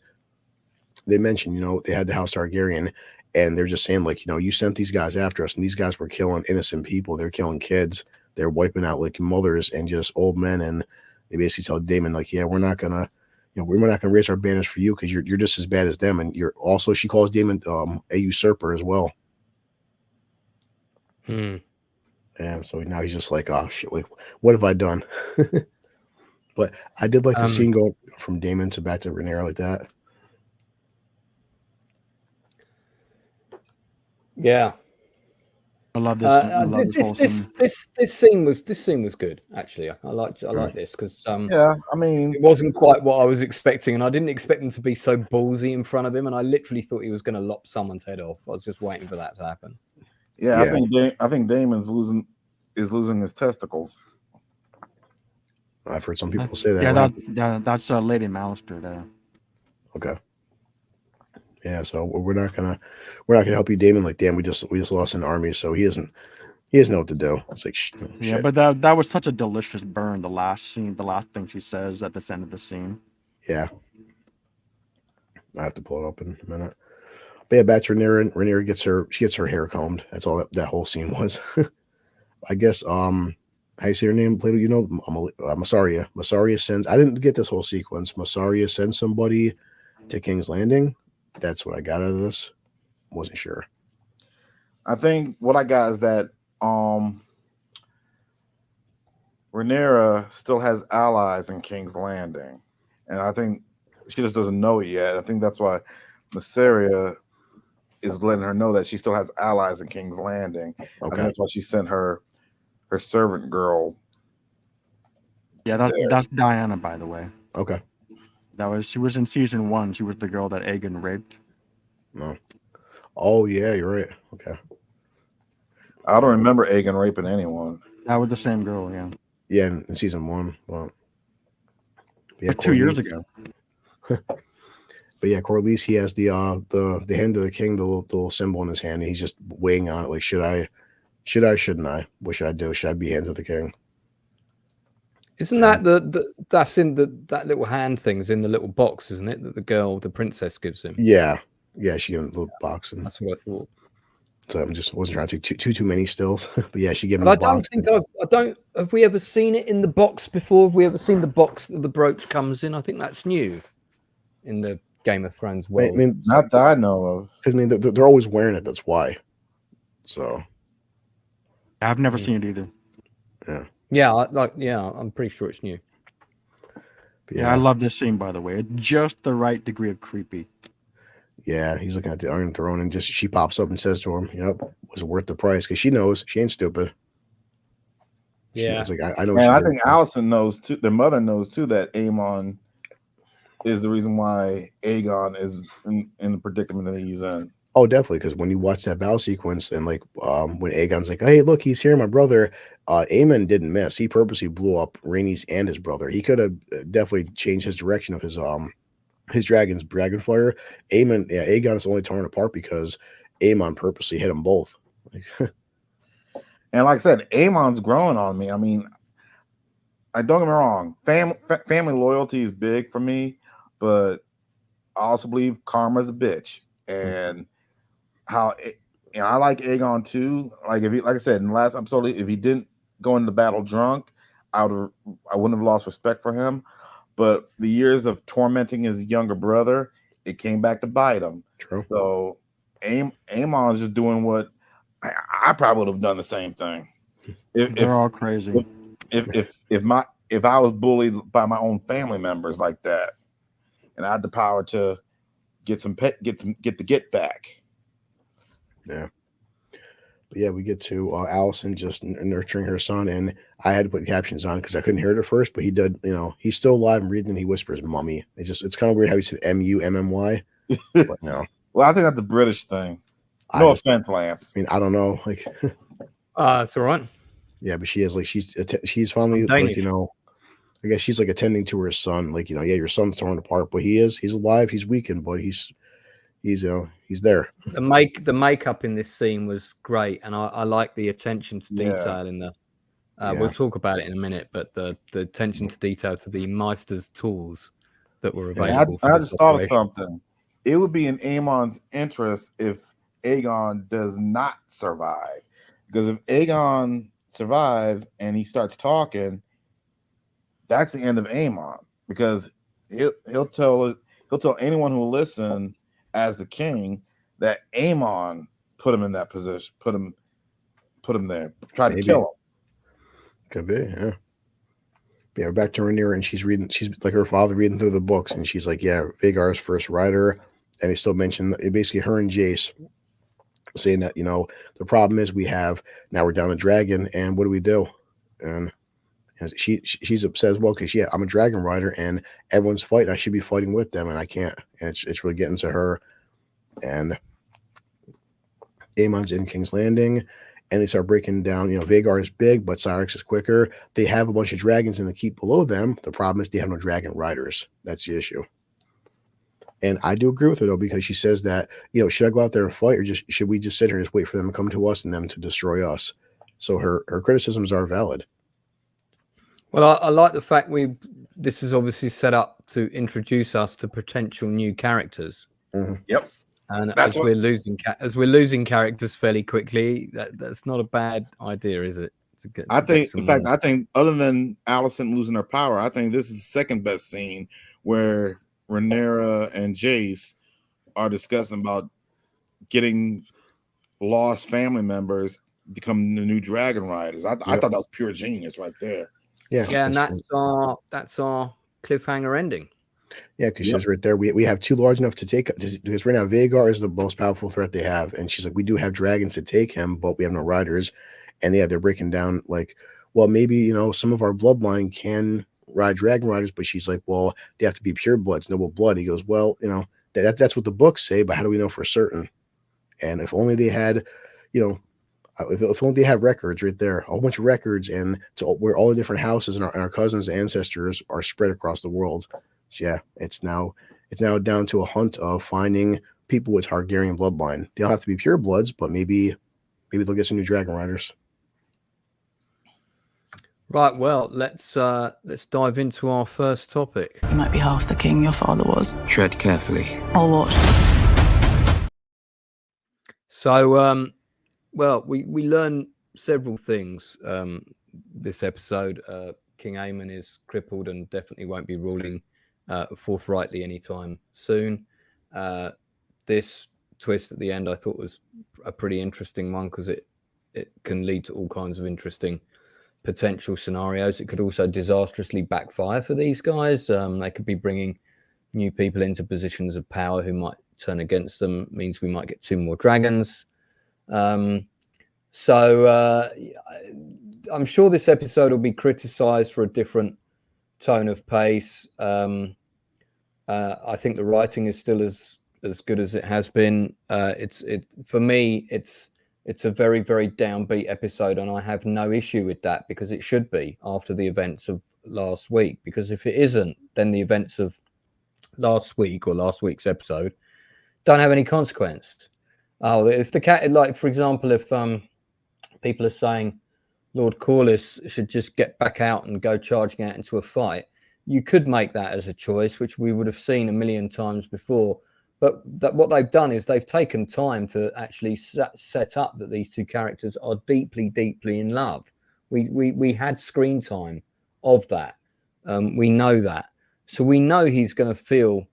they mentioned, they had the House Targaryen, and they're just saying, like, you sent these guys after us, and these guys were killing innocent people. They're killing kids. They're wiping out like mothers and just old men. And they basically tell Daemon, like, yeah, we're not gonna raise our banners for you, because you're just as bad as them. And you're also, she calls Daemon a usurper as well. And so now he's just like, oh shit, like, what have I done? But I did like the scene going from Daemon to back to Rhaenyra like that. Yeah, I love this. This scene was good, actually. I like this because I mean, it wasn't quite what I was expecting, and I didn't expect him to be so ballsy in front of him, and I literally thought he was going to lop someone's head off. I was just waiting for that to happen. Yeah. I think Damon's losing his testicles. I've heard some people say that. Yeah, that's Lady Malister there. Okay. Yeah, so we're not gonna help you, Daemon. Like, damn, we just lost an army, so he doesn't know what to do. It's like shit. Yeah, but that was such a delicious burn. The last thing she says at the end of the scene. Yeah, I have to pull it up in a minute. But yeah, back to Rhaenyra. Rhaenyra gets her hair combed. That's all that whole scene was. I guess how you say her name, Plato? Mysaria. Mysaria sends. I didn't get this whole sequence. Mysaria sends somebody to King's Landing. That's what I got out of this. Wasn't sure. I think what I got is that Rhaenyra still has allies in King's Landing, and I think she just doesn't know it yet. I think that's why Mysaria is letting her know that she still has allies in King's Landing. Okay, and that's why she sent her servant girl. Yeah, that's Diana, by the way. Okay. She was in season 1. She was the girl that Aegon raped. No. Oh yeah, you're right. Okay. I don't remember Aegon raping anyone. That was the same girl, yeah. Yeah, in season 1. Well, yeah, 2 years ago. But yeah, Corlys, he has the hand of the king, the little symbol in his hand, and he's just weighing on it, like, shouldn't I? What should I do? Should I be hands of the king? Isn't that that's in that little hand thing's in the little box, isn't it? That the princess gives him. Yeah, she gave him a little box, and that's what I thought. So I wasn't trying to take too many stills, but yeah, she gave him. I don't think have we ever seen it in the box before? Have we ever seen the box that the brooch comes in? I think that's new in the Game of Thrones world. I mean, not that I know of. Because they're always wearing it. That's why. So I've never seen it either. I'm pretty sure it's new. but Yeah, I love this scene, by the way. It's just the right degree of creepy. Yeah, he's looking at the Iron Throne, and just she pops up and says to him, was it worth the price? Because she knows she ain't stupid. It's like I know. And I think Allison knows too. Their mother knows too that Aemon is the reason why Aegon is in the predicament that he's in. Oh, definitely. Because when you watch that battle sequence, and like when Aegon's like, "Hey, look, he's here, my brother." Aemon didn't miss. He purposely blew up Rhaenys and his brother. He could have definitely changed his direction of his dragon fire. Aegon is only torn apart because Aemon purposely hit them both. And like I said, Aemon's growing on me. I mean, I don't get me wrong. Family loyalty is big for me, but I also believe karma's a bitch. And I like Aegon too. Like I said in the last episode, if he didn't go into battle drunk, I wouldn't have lost respect for him. But the years of tormenting his younger brother, it came back to bite him. True. So Aemon is just doing what I probably would have done the same thing. They're all crazy. If I was bullied by my own family members like that, and I had the power to get the get back. Yeah. But yeah, we get to Allison just nurturing her son, and I had to put captions on because I couldn't hear it at first, but he did. He's still alive and reading, and he whispers "mummy." It's kind of weird how he said MUMMY, but no. Well, I think that's a British thing. No offense, Lance. I mean, I don't know, like. It's all right. Yeah, but she is like she's finally like I guess she's like attending to her son. Like your son's torn apart, but he's alive. He's weakened, but he's there. The makeup in this scene was great, and I like the attention to detail in the. We'll talk about it in a minute, but the attention to detail to the Meister's tools that were available. I just thought of something. It would be in Aemon's interest if Aegon does not survive, because if Aegon survives and he starts talking, that's the end of Aemon, because he'll tell anyone who will listen as the king that Aemon put him in that position, put him there, try to kill him. Could be, yeah. Yeah, we're back to Rhaenyra, and she's like her father reading through the books, and she's like, yeah, Vhagar's first rider, and he still mentioned basically her and Jace saying that the problem is we're down a dragon, and what do we do? And she's upset as well because I'm a dragon rider and everyone's fighting. I should be fighting with them, and I can't. And it's really getting to her. And Aemon's in King's Landing, and they start breaking down. Vhagar is big, but Syrax is quicker. They have a bunch of dragons in the keep below them. The problem is they have no dragon riders. That's the issue. And I do agree with her, though, because she says that, should I go out there and fight, or should we just sit here and just wait for them to come to us and them to destroy us? So her criticisms are valid. Well, I like the fact this is obviously set up to introduce us to potential new characters. Mm-hmm. Yep. And as we're losing characters fairly quickly, that's not a bad idea, is it? I think other than Allison losing her power, I think this is the second best scene where Rhaenyra and Jace are discussing about getting lost family members become the new dragon riders. I thought that was pure genius right there. Yeah, and that's our cliffhanger ending. Yeah, because she says right there, we have two large enough to take, because right now Vhagar is the most powerful threat they have, and she's like, we do have dragons to take him, but we have no riders. And they're breaking down like, well, maybe some of our bloodline can ride dragon riders, but she's like, well, they have to be pure bloods, noble blood. He goes, well, that's what the books say, but how do we know for certain? And if only they had, if only they have records right there, a whole bunch of records, and where all the different houses and our cousins' ancestors are spread across the world. So yeah, it's now down to a hunt of finding people with Targaryen bloodline. They don't have to be pure bloods, but maybe they'll get some new dragon riders. Right, well, let's dive into our first topic. You might be half the king your father was. Tread carefully. Or what? So, well, we learn several things this episode. King Aemon is crippled and definitely won't be ruling forthrightly anytime soon. This twist at the end I thought was a pretty interesting one, because it can lead to all kinds of interesting potential scenarios. It could also disastrously backfire for these guys. They could be bringing new people into positions of power who might turn against them. It means we might get 2 more dragons. So I'm sure this episode will be criticized for a different tone of pace. I think the writing is still as good as it has been. For me, it's a very, very downbeat episode, and I have no issue with that, because it should be after the events of last week. Because if it isn't, then the events of last week or last week's episode don't have any consequence. Oh, if the cat, like for example, if people are saying Lord Corlys should just get back out and go charging out into a fight, you could make that as a choice, which we would have seen a million times before. But what they've done is they've taken time to actually set up that these 2 characters are deeply, deeply in love. We had screen time of that. We know that. So we know he's going to feel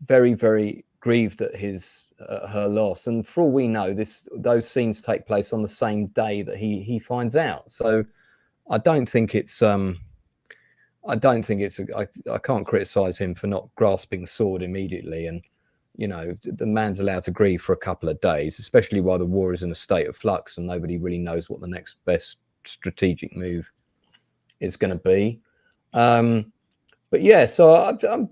very, very grieved at her loss. And for all we know, those scenes take place on the same day that he finds out. So I don't think it's I can't criticize him for not grasping the sword immediately. And the man's allowed to grieve for a couple of days, especially while the war is in a state of flux and nobody really knows what the next best strategic move is going to be. But yeah, so I'm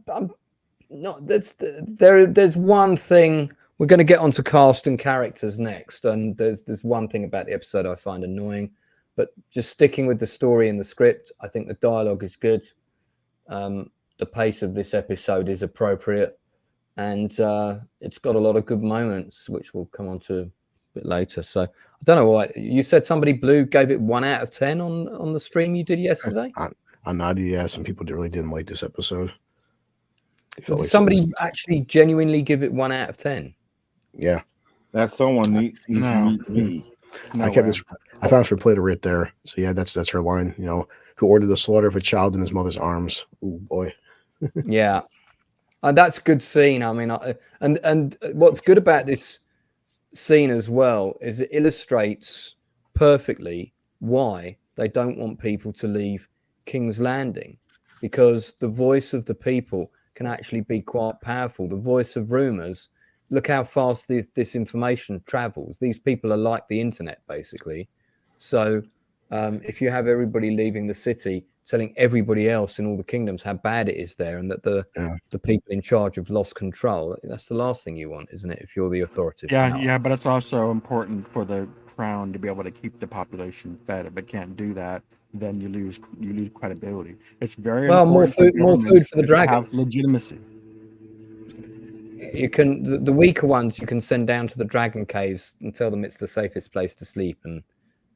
not. There's one thing. We're going to get onto cast and characters next, and there's one thing about the episode I find annoying. But just sticking with the story and the script, I think the dialogue is good. The pace of this episode is appropriate. And it's got a lot of good moments, which we'll come on to a bit later. So I don't know why you said somebody Blue gave it 1 out of 10 on the stream you did yesterday. On Naughty, yeah, some people really didn't like this episode. Did somebody actually genuinely give it 1 out of 10? Yeah, that's someone needs to meet me. I kept this. I found this replay right there. So yeah, that's her line. Who ordered the slaughter of a child in his mother's arms? Oh boy. Yeah. That's a good scene. I mean, and what's good about this scene as well is it illustrates perfectly why they don't want people to leave King's Landing, because the voice of the people can actually be quite powerful. The voice of rumors. Look how fast this information travels. These people are like the internet, basically. So if you have everybody leaving the city, telling everybody else in all the kingdoms how bad it is there, and that the people in charge have lost control, that's the last thing you want, isn't it, if you're the authoritative power? Yeah, but it's also important for the crown to be able to keep the population fed. If it can't do that, then you lose credibility. It's very important more food for the dragon. Have legitimacy. You can the weaker ones you can send down to the dragon caves and tell them it's the safest place to sleep, and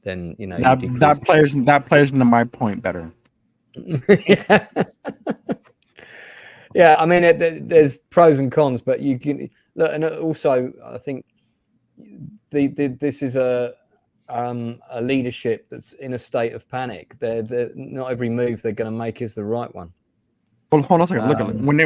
then that plays into my point better. Yeah, I mean, there's pros and cons, but you can look, and also I think this is a leadership that's in a state of panic. They're not every move they're going to make is the right one. Well, hold on a second. Look, when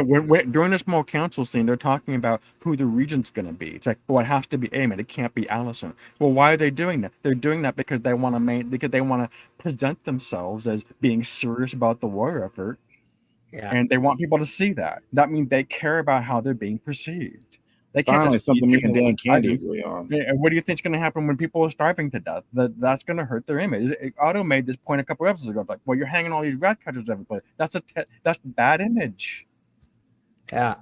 during the small council scene, they're talking about who the regent's going to be. It's like, well, it has to be Aemon. It can't be Alicent. Well, why are they doing that? They're doing that because they want to present themselves as being serious about the war effort, and they want people to see that. That means they care about how they're being perceived. They can't just something me and Dan can't agree on. What do you think is going to happen when people are starving to death? That's going to hurt their image. Otto made this point a couple episodes ago. Like, well, you're hanging all these rat catchers every place. That's bad image. Yeah,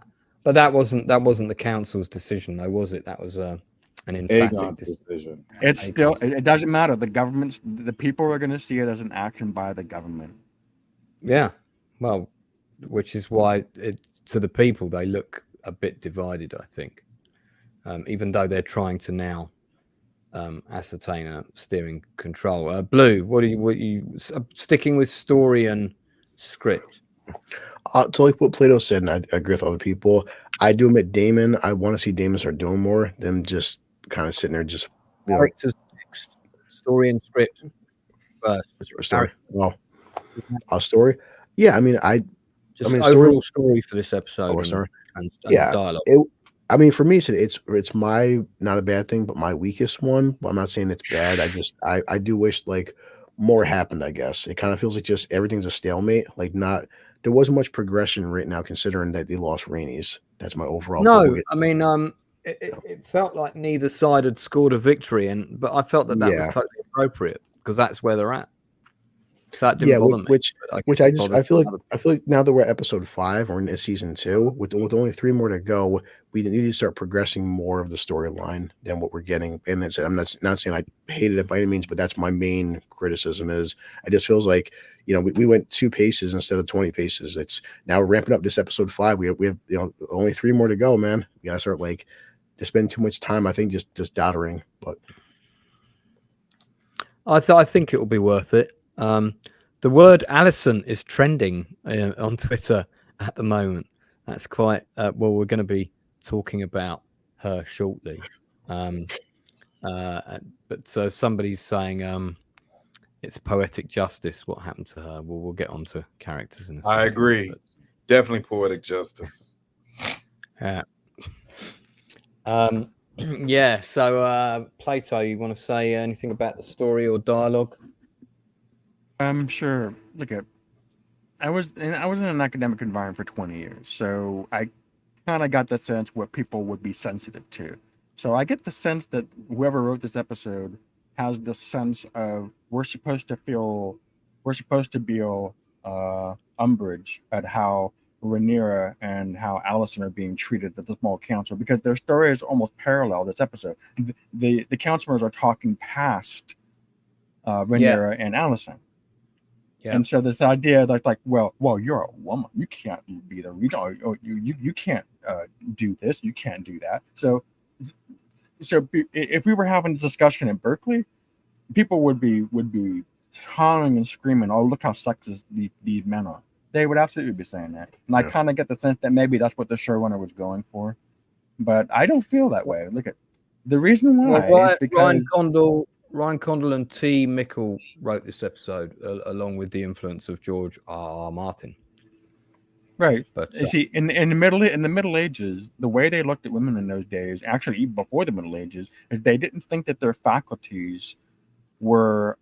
but that wasn't the council's decision, though, was it? That was an emphatic decision. It's still. It doesn't matter. The people are going to see it as an action by the government. Yeah, well, which is why to the people they look a bit divided, I think, even though they're trying to now ascertain a steering control. Blue, what you sticking with story and script? So like what Plato said, and I agree with other people. I do admit Daemon. I want to see Daemon start doing more than just kind of sitting there, just characters, story and script first. Story. Well, story. Yeah, I mean, overall story for this episode. Sorry. And yeah, dialogue. I mean, for me, it's my not a bad thing, but my weakest one. I'm not saying it's bad. I do wish like more happened. I guess it kind of feels like just everything's a stalemate. Like not there wasn't much progression right now, considering that they lost Rainey's. That's my overall. But we'll No, get, I mean, it felt like neither side had scored a victory, but I felt that was yeah, totally appropriate because that's where they're at. So that didn't yeah. bother me. Which But I guess it just bothered I feel like now that we're at episode 5 or in season 2, with only 3 more to go, we need to start progressing more of the storyline than what we're getting. And I'm not saying I hated it by any means, but that's my main criticism. Is it just feels like we went 2 paces instead of 20 paces. It's now we're ramping up this episode 5. We have only 3 more to go, man. We gotta start like to spend too much time. I think just doddering, but I think it will be worth it. The word Alison is trending on Twitter at the moment. That's quite well. We're going to be talking about her shortly. But so somebody's saying it's poetic justice. What happened to her? Well, we'll get on to characters in a second. I agree. But, Definitely poetic justice. yeah. Yeah. So, Plato, you want to say anything about the story or dialogue? Sure. Look at, I was in an academic environment for 20 years, so I kind of got the sense what people would be sensitive to. So I get the sense that whoever wrote this episode has the sense of we're supposed to feel umbrage at how Rhaenyra and how Alison are being treated at the small council, because their stories almost parallel this episode. The councilors are talking past Rhaenyra and Alison. Yeah. And so this idea that like, well, you're a woman, you can't be the you can't do this, you can't do that. So if we were having a discussion in Berkeley, people would be hollering and screaming, "Oh, look how sexist these men are." They would absolutely be saying that, and I kind of get the sense that maybe that's what the showrunner was going for, but I don't feel that way. Look at the reason why is because Ryan Condal and T. Mickle wrote this episode along with the influence of George R. Martin. Right, but see, in the Middle Ages, the way they looked at women in those days, actually even before the Middle Ages, is they didn't think that their faculties were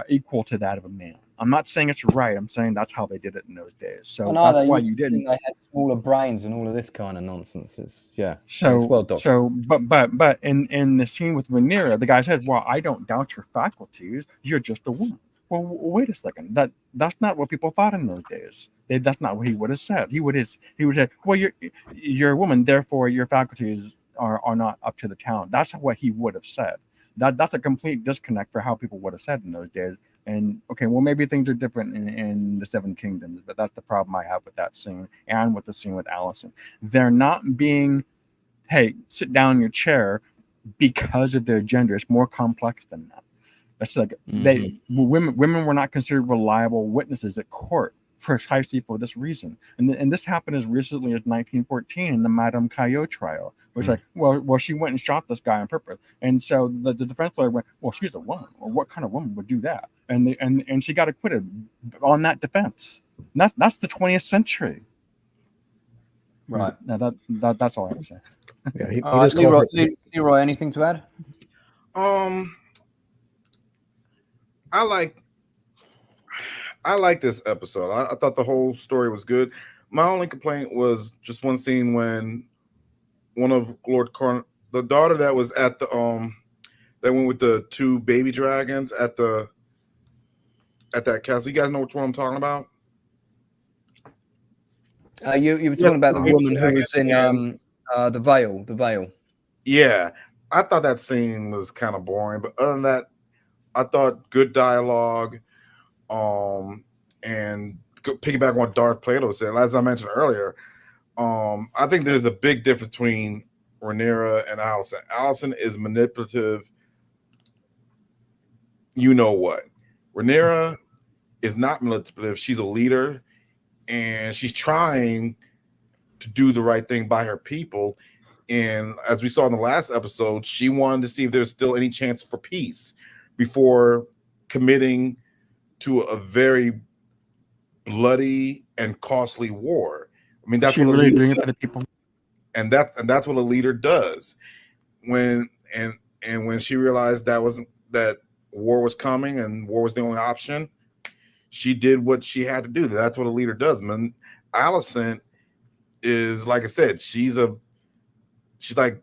equal to that of a man. I'm not saying it's right. I'm saying that's how they did it in those days. So that's why you didn't. They had smaller brains and all of this kind of nonsense. It's well but in the scene with Rhaenyra, the guy says, "Well, I don't doubt your faculties. You're just a woman." Well, wait a second. That's not what people thought in those days. That's not what he would have said. He would have said, "Well, you're a woman, therefore your faculties are not up to the talent." That's what he would have said. That's a complete disconnect for how people would have said in those days. And okay, well, maybe things are different in the Seven Kingdoms, but that's the problem I have with that scene and with the scene with Alison. They're not being, hey, sit down in your chair because of their gender. It's more complex than that. It's like women were not considered reliable witnesses at court precisely for this reason. And this happened as recently as 1914 in the Madame Caillot trial, which like, well, she went and shot this guy on purpose. And so the defense lawyer went, well, she's a woman, or what kind of woman would do that? And she got acquitted on that defense. And that's the 20th century. Right. Now that's all I have to say. Yeah, Leroy, anything to add? I like this episode. I thought the whole story was good. My only complaint was just one scene when one of Lord Corn, the daughter that was at the that went with the 2 baby dragons at that castle. You guys know which one I'm talking about? You were talking about the woman who was in the veil. Yeah, I thought that scene was kind of boring, but other than that, I thought good dialogue. And piggyback on what Darth Plato said, as I mentioned earlier, I think there's a big difference between Rhaenyra and Alison. Alison is manipulative. You know what? Rhaenyra is not manipulative. She's a leader, and she's trying to do the right thing by her people. And as we saw in the last episode, she wanted to see if there's still any chance for peace before committing to a very bloody and costly war. I mean, that's she really doing it for the people. and that's what a leader does. When she realized that war was coming and war was the only option, she did what she had to do. That's what a leader does. Man, Alicent is, like I said, she's like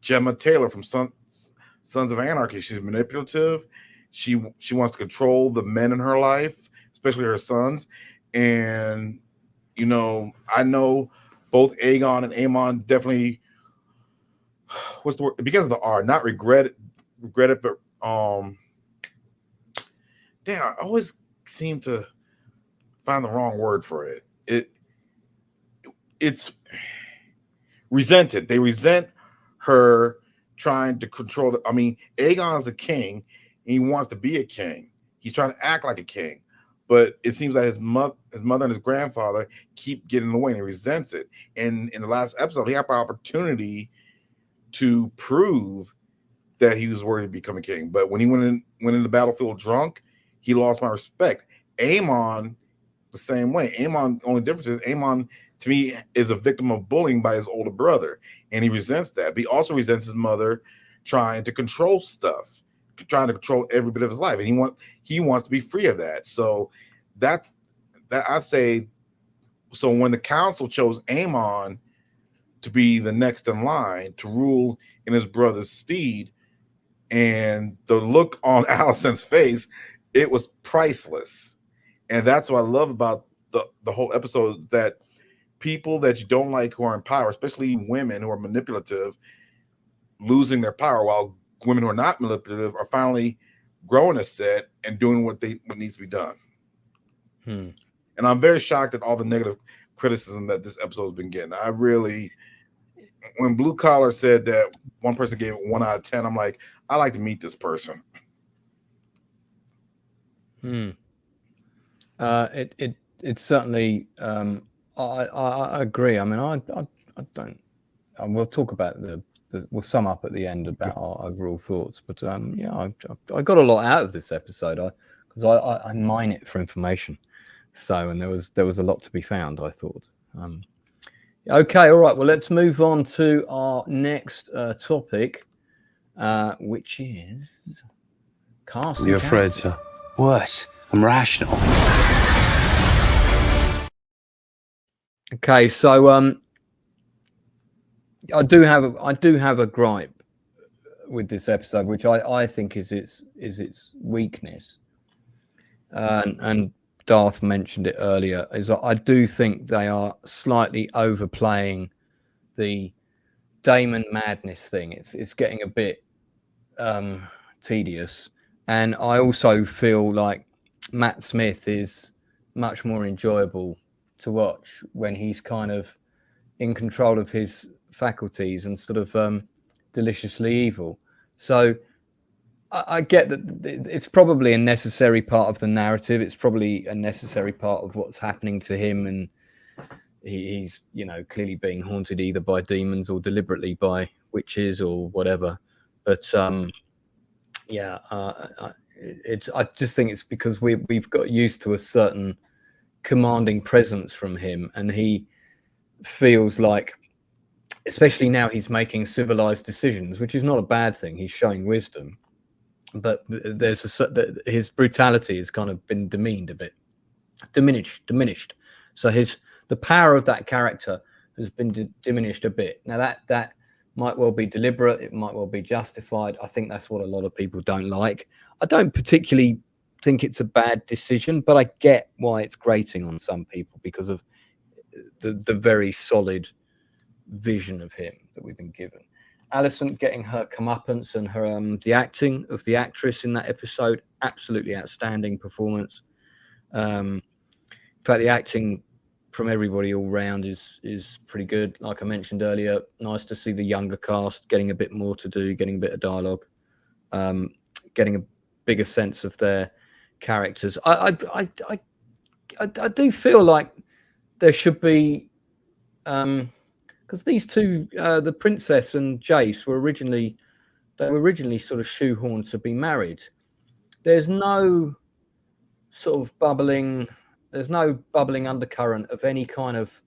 Gemma Taylor from Sons of Anarchy. She's manipulative. She wants to control the men in her life, especially her sons. And I know both Aegon and Aemon definitely, what's the word? Because of the R, not regret it, but damn, I always seem to find the wrong word for it. It's resented. They resent her trying to control Aegon's the king, and he wants to be a king. He's trying to act like a king, but it seems like his mother and his grandfather keep getting in the way, and he resents it. And in the last episode, he had an opportunity to prove that he was worthy to become a king, but when he went in the battlefield drunk, he lost my respect. Aemon, the same way. Aemon, only difference is Aemon, to me, is a victim of bullying by his older brother, and he resents that. But he also resents his mother trying to control stuff, trying to control every bit of his life, and he wants to be free of that. So that I'd say. So when the council chose Aemon to be the next in line to rule in his brother's stead, and the look on Alicent's face, it was priceless. And that's what I love about the whole episode, that people that you don't like who are in power, especially women who are manipulative, losing their power, while women who are not manipulative are finally growing a set and doing what needs to be done. And I'm very shocked at all the negative criticism that this episode has been getting. When Blue Collar said that one person gave it 1 out of 10, I'm like, I like to meet this person. It certainly. I agree. I mean, I don't. We'll talk about we'll sum up at the end about our overall thoughts. But I got a lot out of this episode because I mine it for information. So, and there was a lot to be found, I thought. Okay, all right. Well, let's move on to our next topic, which is casting. You're afraid, sir? Worse, I'm rational. Okay, so I do have a gripe with this episode, which I think is its weakness, and Darth mentioned it earlier. Is I do think they are slightly overplaying the Daemon madness thing. It's getting a bit tedious, and I also feel like Matt Smith is much more enjoyable to watch when he's kind of in control of his faculties and sort of deliciously evil. So I get that it's probably a necessary part of the narrative. It's probably a necessary part of what's happening to him, and he's clearly being haunted either by demons or deliberately by witches or whatever. But I just think it's because we've got used to a certain commanding presence from him, and he feels like, especially now, he's making civilized decisions, which is not a bad thing. He's showing wisdom, but his brutality has kind of been demeaned a bit, diminished. So the power of that character has been diminished a bit. Now that might well be deliberate. It might well be justified. I think that's what a lot of people don't like. I don't particularly think it's a bad decision, but I get why it's grating on some people because of the very solid vision of him that we've been given. Alicent getting her comeuppance, and her the acting of the actress in that episode, absolutely outstanding performance. In fact, the acting from everybody all round is pretty good. Like I mentioned earlier, nice to see the younger cast getting a bit more to do, getting a bit of dialogue, getting a bigger sense of their characters. I do feel like there should be, because these two, the princess and Jace, were originally sort of shoehorned to be married. There's no sort of bubbling undercurrent of any kind of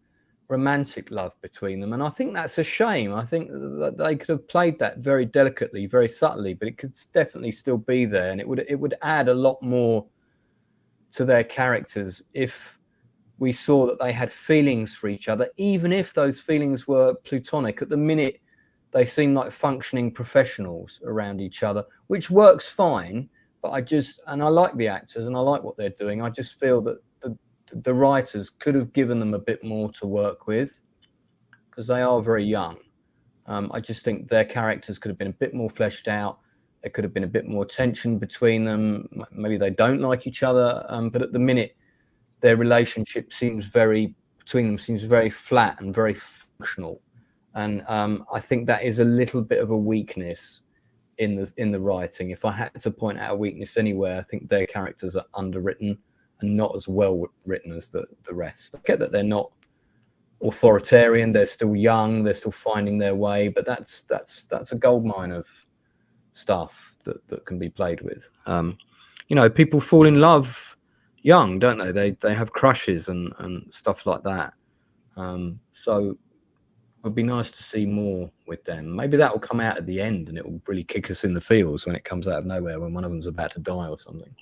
romantic love between them, and I think that's a shame. I think that they could have played that very delicately, very subtly, but it could definitely still be there, and it would add a lot more to their characters if we saw that they had feelings for each other, even if those feelings were platonic. At the minute, they seem like functioning professionals around each other, which works fine. But I like the actors and I like what they're doing. I just feel that the writers could have given them a bit more to work with, because they are very young. I just think their characters could have been a bit more fleshed out. There could have been a bit more tension between them. Maybe they don't like each other, but at the minute, their relationship seems very flat and very functional. And I think that is a little bit of a weakness in the writing. If I had to point out a weakness anywhere, I think their characters are underwritten and not as well written as the rest. I get that they're not authoritarian, they're still young, they're still finding their way, but that's a goldmine of stuff that can be played with. People fall in love young, don't they? They have crushes and stuff like that. So it would be nice to see more with them. Maybe that will come out at the end and it will really kick us in the feels when it comes out of nowhere, when one of them's about to die or something.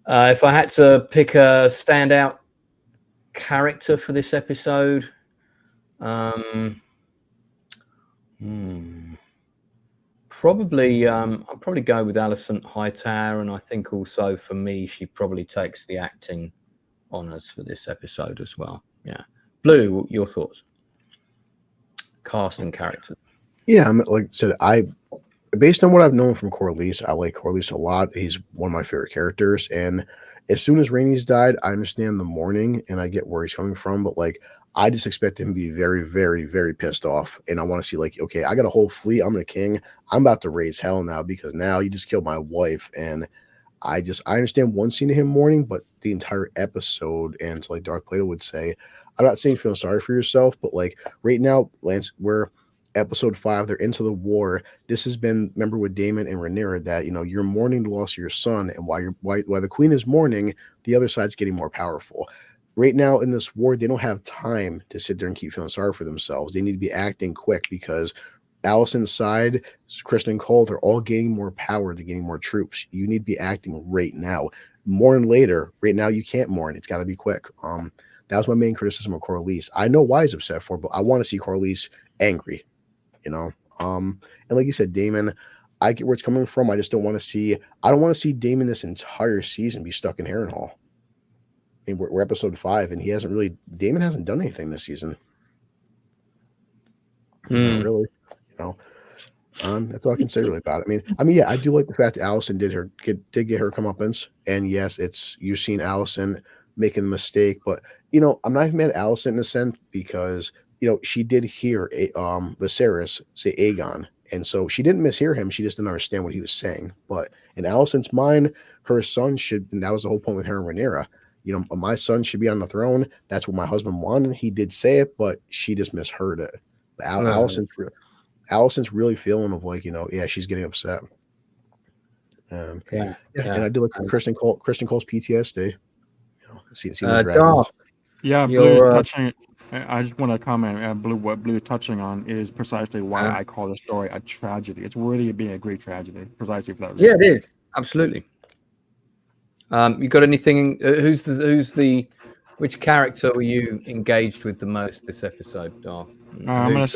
If I had to pick a standout character for this episode, I'll probably go with Alicent Hightower, and I think also for me, she probably takes the acting honours for this episode as well. Yeah. Blue, your thoughts? Cast and character. Yeah, like I said, based on what I've known from Corlys, I like Corlys a lot. He's one of my favorite characters. And as soon as Rhaenys died, I understand the mourning and I get where he's coming from. But like, I just expect him to be very, very, very pissed off. And I want to see like, okay, I got a whole fleet. I'm the king. I'm about to raise hell now because now you just killed my wife. And I understand one scene of him mourning, but the entire episode, and like Darth Plato would say, I'm not saying feel sorry for yourself, but like right now, Lance, we're episode 5, they're into the war. This has been, remember with Daemon and Rhaenyra, that you're mourning the loss of your son, and while the queen is mourning, the other side's getting more powerful. Right now in this war, they don't have time to sit there and keep feeling sorry for themselves. They need to be acting quick because Alicent's side, Kristen Cole, they're all gaining more power, they're getting more troops. You need to be acting right now. Mourn later. Right now you can't mourn. It's got to be quick. That was my main criticism of Corlys. I know why he's upset for, but I want to see Corlys angry, And like you said, Daemon, I get where it's coming from. I just don't want to see Daemon this entire season be stuck in Harrenhal. I mean, we're episode 5, and Daemon hasn't done anything this season. Not really, that's all I can say really about it. I mean, yeah, I do like the fact that Alicent did get her comeuppance, and yes, you've seen Alicent making a mistake, but I'm not even mad at Alicent in a sense because she did hear Viserys say Aegon, and so she didn't mishear him. She just didn't understand what he was saying. But in Alicent's mind, her son should, and that was the whole point with her and Rhaenyra. My son should be on the throne. That's what my husband wanted. He did say it, but she just misheard it. But Alicent's really feeling of like, she's getting upset. And I do like Kristen Cole's PTSD. Seeing the dragons. Yeah, Blue's touching. I just want to comment. What Blue is touching on is precisely why I call the story a tragedy. It's worthy of being a great tragedy, precisely for that reason. Yeah, it is absolutely. You got anything? Which character were you engaged with the most this episode, Darth? I'm gonna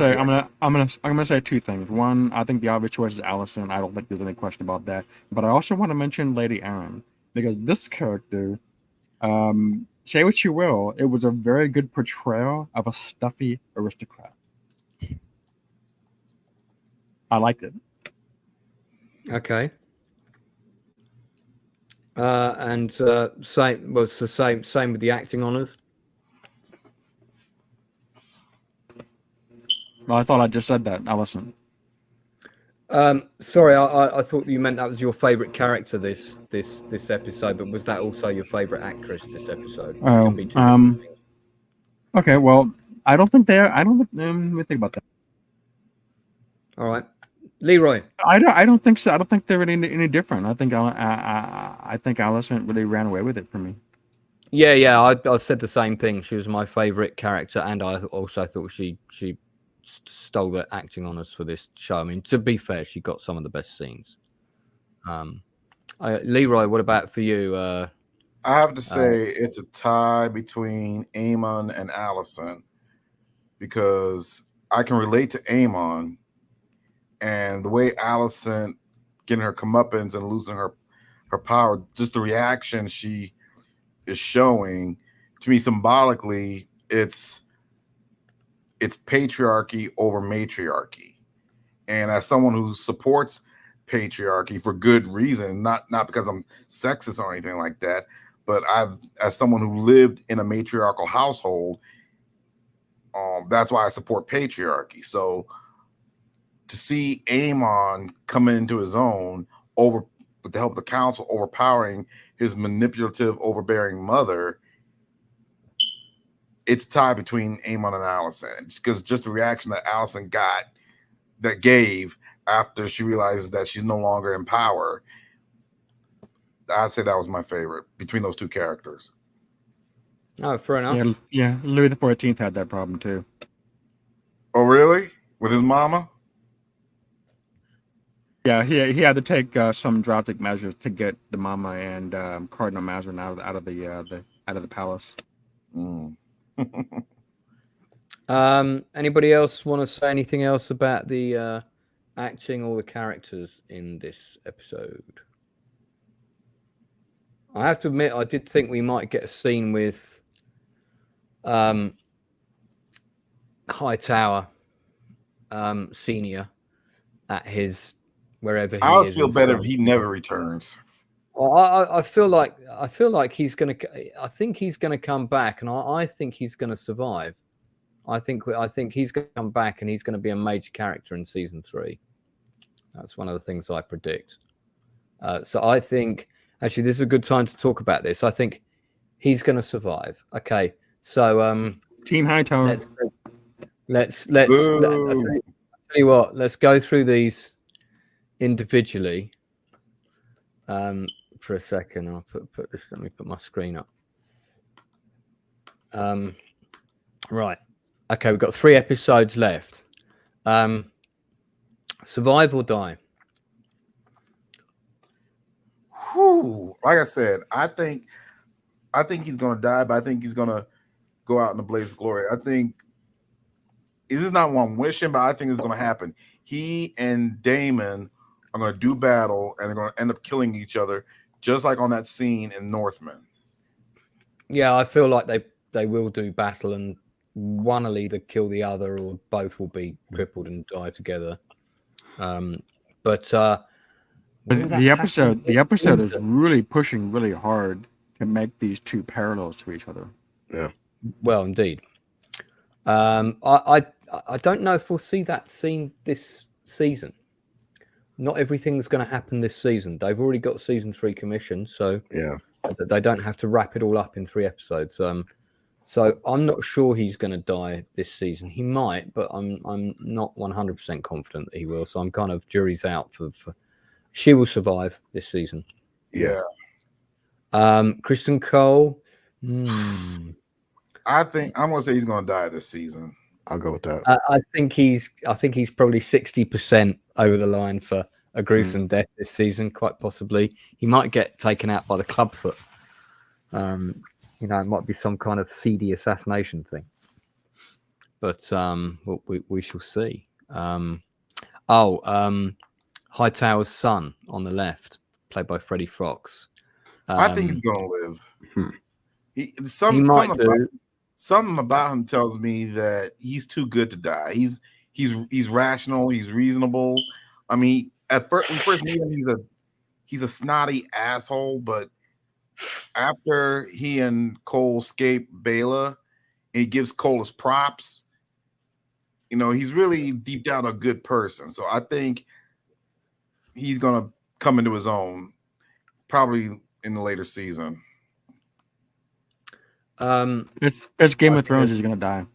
say two things. One, I think the obvious choice is Alicent. I don't think there's any question about that. But I also want to mention Lady Arryn, because this character, say what you will, it was a very good portrayal of a stuffy aristocrat. I liked it. Okay. And same was the same with the acting honors. Well, I thought I just said that, Alicent. Sorry, I thought you meant that was your favorite character this episode, but was that also your favorite actress this episode? Okay, well, I don't think they are. Let me think about that. All right, Leroy. I don't think so. I don't think they're any different. I think Alicent really ran away with it for me. Yeah. I said the same thing. She was my favorite character, and I also thought she stole the acting on us for this show. I mean, to be fair, she got some of the best scenes. Leroy, what about for you? I have to say it's a tie between Aemon and Allison, because I can relate to Aemon and the way Allison getting her comeuppance and losing her power, just the reaction she is showing, to me symbolically, it's patriarchy over matriarchy. And as someone who supports patriarchy for good reason, not because I'm sexist or anything like that, but as someone who lived in a matriarchal household, that's why I support patriarchy. So to see Aemon coming into his own with the help of the council, overpowering his manipulative, overbearing mother, it's tied between Aemon and Allison, because just the reaction that Allison gave after she realizes that she's no longer in power, I'd say that was my favorite between those two characters. Oh, fair enough. Yeah. Louis XIV had that problem too. Oh, really? With his mama? Yeah, he had to take some drastic measures to get the mama and Cardinal Mazarin out of the palace. Anybody else want to say anything else about the acting or the characters in this episode? I have to admit, I did think we might get a scene with Hightower Senior at his wherever he is. I would feel better if he never returns. Well, I feel like he's gonna. I think he's gonna come back, and I think he's gonna survive. I think he's gonna come back, and he's gonna be a major character in season 3. That's one of the things I predict. So I think actually this is a good time to talk about this. I think he's gonna survive. Okay, so Team Hightower. Let's I'll tell you what. Let's go through these individually. For a second, I'll put this. Let me put my screen up. Right. Okay, we've got 3 episodes left. Survive or die? Whew. Like I said, I think he's gonna die, but I think he's gonna go out in a blaze of glory. I think this is not what I'm wishing, but I think it's gonna happen. He and Damon are gonna do battle, and they're gonna end up killing each other, just like on that scene in Northman. Yeah, I feel like they will do battle, and one will either kill the other, or both will be crippled and die together. But the episode is really pushing really hard to make these two parallels to each other. Yeah. Well, indeed. I don't know if we'll see that scene this season. Not everything's going to happen this season. They've already got season 3 commissioned, so yeah, they don't have to wrap it all up in 3 episodes. So I'm not sure he's going to die this season. He might, but I'm not 100% confident that he will. So I'm kind of jury's out for she will survive this season. Yeah. Kristen Cole. I think I'm going to say he's going to die this season. I'll go with that. I think he's probably 60% over the line for a gruesome death this season. Quite possibly, he might get taken out by the clubfoot. It might be some kind of seedy assassination thing. But we shall see. Hightower's son on the left, played by Freddie Fox. I think he's going to live. He might do. Something about him tells me that he's too good to die. He's rational. He's reasonable. I mean, when we first meet him, he's a snotty asshole. But after he and Cole escape Bela, he gives Cole his props. He's really deep down a good person. So I think he's gonna come into his own, probably in the later season. It's Game of Thrones is gonna die.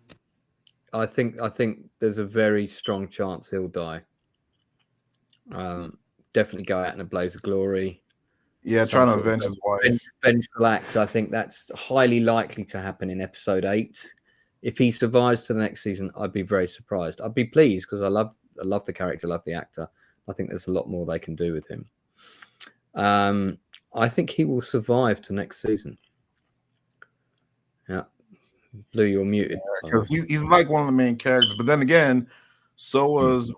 I think there's a very strong chance he'll die. Definitely go out in a blaze of glory. Yeah, trying to avenge his wife. Vengeful act. I think that's highly likely to happen in episode 8. If he survives to the next season, I'd be very surprised. I'd be pleased because I love the character, love the actor. I think there's a lot more they can do with him. I think he will survive to next season. Yeah, Blue, you're muted. Because he's like one of the main characters. But then again, so was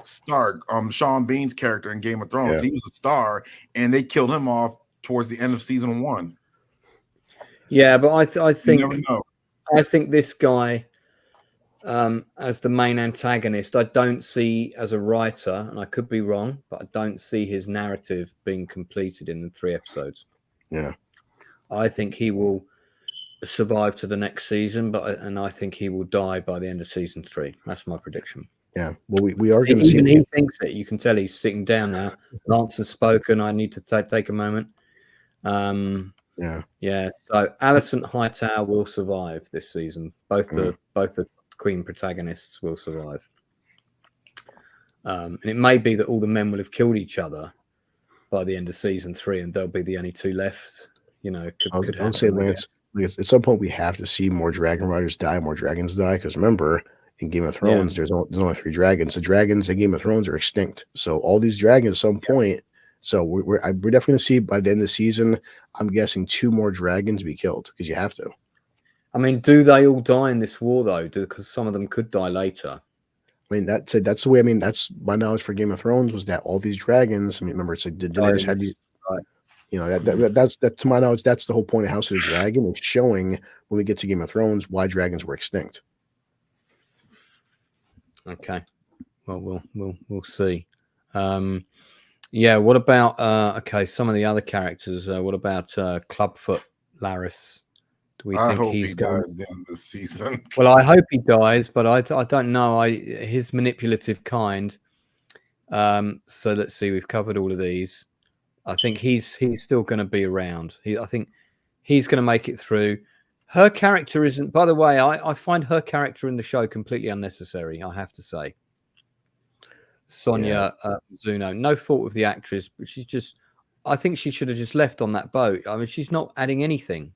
Stark, Sean Bean's character in Game of Thrones. He was a star, and they killed him off towards the end of season 1. Yeah, but I think you never know. I think this guy, as the main antagonist, I don't see as a writer, and I could be wrong, but I don't see his narrative being completed in the 3 episodes. Yeah, I think he will survive to the next season, and I think he will die by the end of season 3. That's my prediction. Yeah, well, we are going to see. Even he thinks it. You can tell he's sitting down now. Lance has spoken. I need to take a moment. Yeah. So Alicent Hightower will survive this season. Both the Queen protagonists will survive. And it may be that all the men will have killed each other by the end of season 3, and they'll be the only 2 left. You know, could I'll say, Lance, because at some point we have to see more dragon riders die, more dragons die. Because remember, in Game of Thrones, there's only 3 dragons. The dragons in Game of Thrones are extinct. So all these dragons at some point. So we're definitely going to see by the end of the season, I'm guessing 2 more dragons be killed because you have to. I mean, do they all die in this war though? Because some of them could die later. I mean, that's the way. I mean, that's my knowledge for Game of Thrones was that all these dragons. I mean, remember, it's like Daenerys had these. You know, that's to my knowledge, that's the whole point of House of the Dragon. It's showing when we get to Game of Thrones why dragons were extinct. Okay, well, we'll see. Yeah, what about some of the other characters? What about Clubfoot Larys? Do we think he dies at the end of the season? Well, I hope he dies, but I don't know. His manipulative kind. So let's see. We've covered all of these. I think he's still going to be around. I think he's going to make it through. Her character isn't. By the way, I find her character in the show completely unnecessary. I have to say. Sonia Zuno, no fault of the actress, but she's just. I think she should have just left on that boat. I mean, she's not adding anything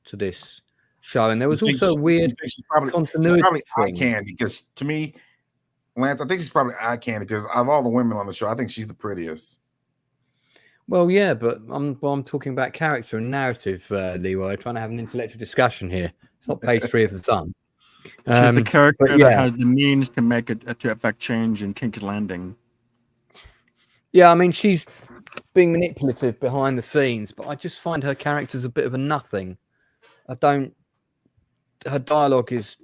to this show, and there was also a weird continuity. She's probably eye candy because to me, Lance, I think she's probably eye candy because of all the women on the show, I think she's the prettiest. Well, yeah, but I'm talking about character and narrative, Leroy. Trying to have an intellectual discussion here. It's not page 3 of the Sun. The character that has the means to make it to affect change in King's Landing. Yeah, I mean, she's being manipulative behind the scenes, but I just find her character's a bit of a nothing. Her dialogue is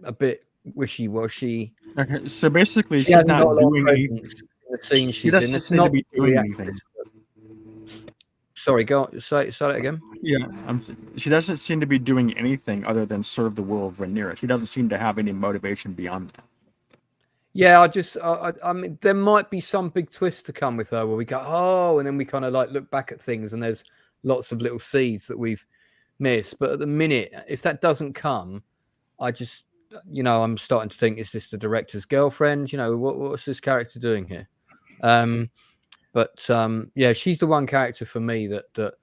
a bit wishy-washy. Okay, so basically, she's not doing anything. The scene she's in, it's seem not to be doing anything. Sorry, go say that again. Yeah, she doesn't seem to be doing anything other than serve the will of Rhaenyra. She doesn't seem to have any motivation beyond that. Yeah, I mean, there might be some big twist to come with her where we go, and then we kind of like look back at things, and there's lots of little seeds that we've missed. But at the minute, if that doesn't come, I just, I'm starting to think, is this the director's girlfriend? What's this character doing here? But she's the one character for me that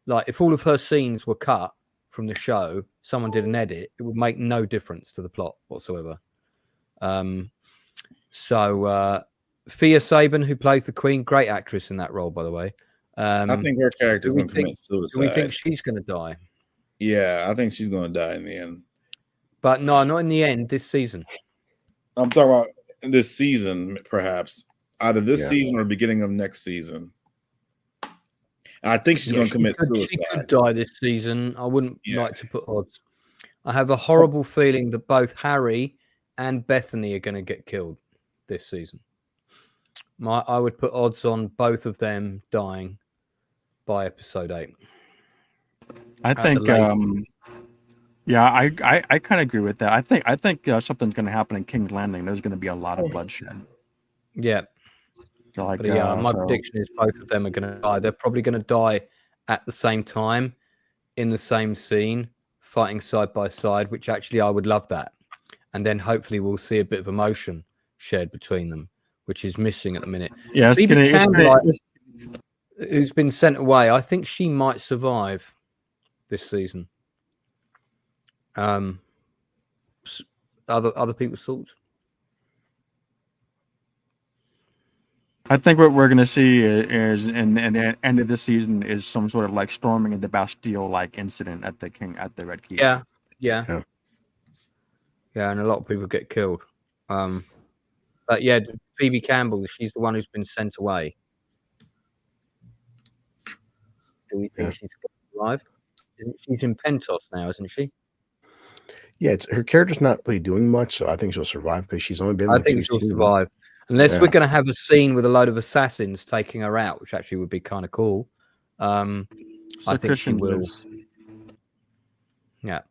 like if all of her scenes were cut from the show, someone did an edit, it would make no difference to the plot whatsoever. So Fia Sabin, who plays the Queen, great actress in that role, by the way. I think her character is going to commit suicide. Do we think she's going to die? Yeah, I think she's going to die in the end. But no, not in the end. This season. I'm talking about this season, perhaps. Either this season or beginning of next season. I think she's going to commit suicide. She could die this season. I wouldn't like to put odds. I have a horrible feeling that both Harry and Bethany are going to get killed this season. I would put odds on both of them dying by episode 8. I think, I kind of agree with that. I think something's going to happen in King's Landing. There's going to be a lot of bloodshed. Yeah. So my prediction is both of them are going to die. They're probably going to die at the same time in the same scene, fighting side by side, which actually I would love that. And then hopefully we'll see a bit of emotion shared between them, which is missing at the minute. Yeah, Phoebe Campbell, who's been sent away, I think she might survive this season. Other people's thoughts? I think what we're going to see is in the end of this season is some sort of like storming of the Bastille like incident at the Red Keep. Yeah, and a lot of people get killed. But yeah, Phoebe Campbell, she's the one who's been sent away. Do we think she's alive? She's in Pentos now, isn't she? Yeah, her character's not really doing much, so I think she'll survive because she's only been. I think she'll survive, unless we're going to have a scene with a load of assassins taking her out, which actually would be kind of cool. I think she will. Yeah.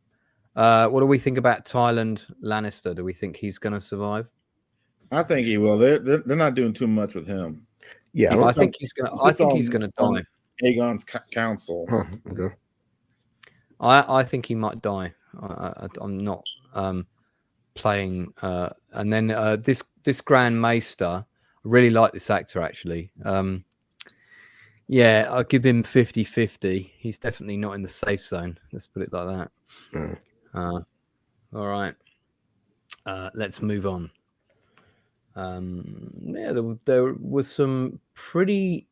What do we think about Tyland Lannister? Do we think he's going to survive? I think he will. They're not doing too much with him. Yeah, I think he's going to. I think he's going to die. Aegon's council. Huh, okay. I think he might die. I'm not playing. And then this Grand Maester, I really like this actor actually. Yeah, I'll give him 50-50. He's definitely not in the safe zone. Let's put it like that. All right. Let's move on. Yeah, there was some pretty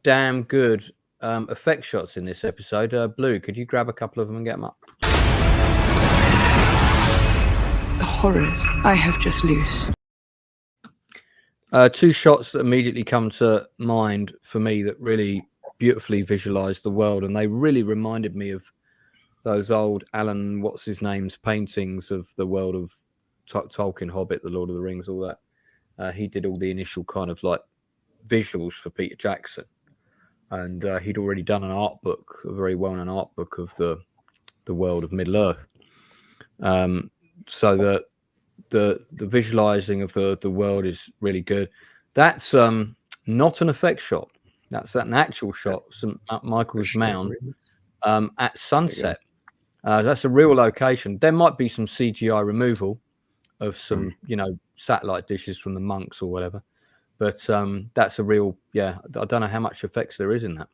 damn good effect shots in this episode. Blue, could you grab a couple of them and get them up? The horrors I have just loosed. Two shots that immediately come to mind for me that really beautifully visualized the world, and they really reminded me of those old Alan what's-his-name's paintings of the world of Tolkien, Hobbit, The Lord of the Rings, all that. He did all the initial kind of like visuals for Peter Jackson, and he'd already done an art book, a very well-known art book of the world of Middle-earth. So that the visualizing of the world is really good. That's not an effect shot. That's an actual shot. St. Michael's Mound at sunset. That's a real location. There might be some CGI removal of some, satellite dishes from the monks or whatever, but that's a real. Yeah, I don't know how much effects there is in that.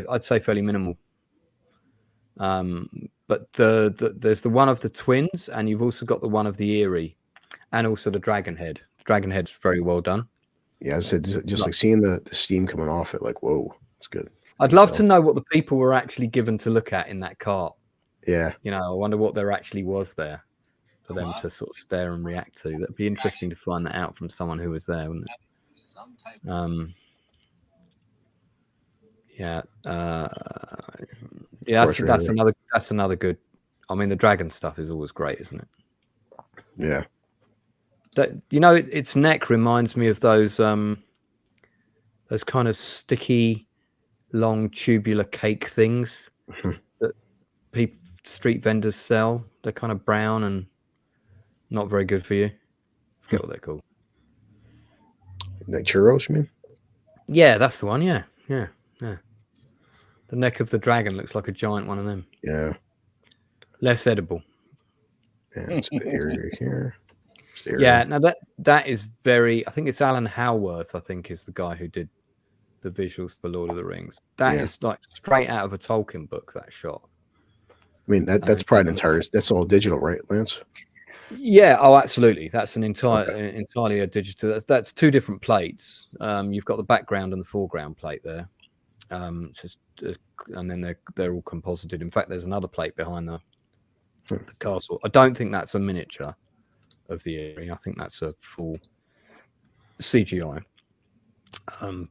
I'd say fairly minimal. But there's the one of the twins, and you've also got the one of the Eyrie, and also the dragon head. The dragon head's very well done. Yeah, I said just like seeing the steam coming off it, like whoa, it's good. I'd love to know what the people were actually given to look at in that cart. Yeah, I wonder what there actually was there for them to sort of stare and react to. That'd be interesting to find that out from someone who was there, wouldn't it? Yeah. Yeah, that's another good. I mean, the dragon stuff is always great, isn't it? Yeah. Its neck reminds me of those kind of sticky, long tubular cake things that street vendors sell. They're kind of brown and not very good for you. I forget what they're called. Like churros, you mean? Yeah, that's the one. Yeah. The neck of the dragon looks like a giant one of them. Yeah. Less edible. Yeah, it's a bit eerie here. Yeah, now that is very. I think it's Alan Howarth. I think is the guy who did the visuals for Lord of the Rings. That is like straight out of a Tolkien book. That shot. I mean, that's probably an entire. That's all digital, right, Lance? Yeah. Oh, absolutely. That's entirely a digital. That's two different plates. You've got the background and the foreground plate there. And then they're all composited. In fact, there's another plate behind the castle. I don't think that's a miniature of the area. I think that's a full CGI.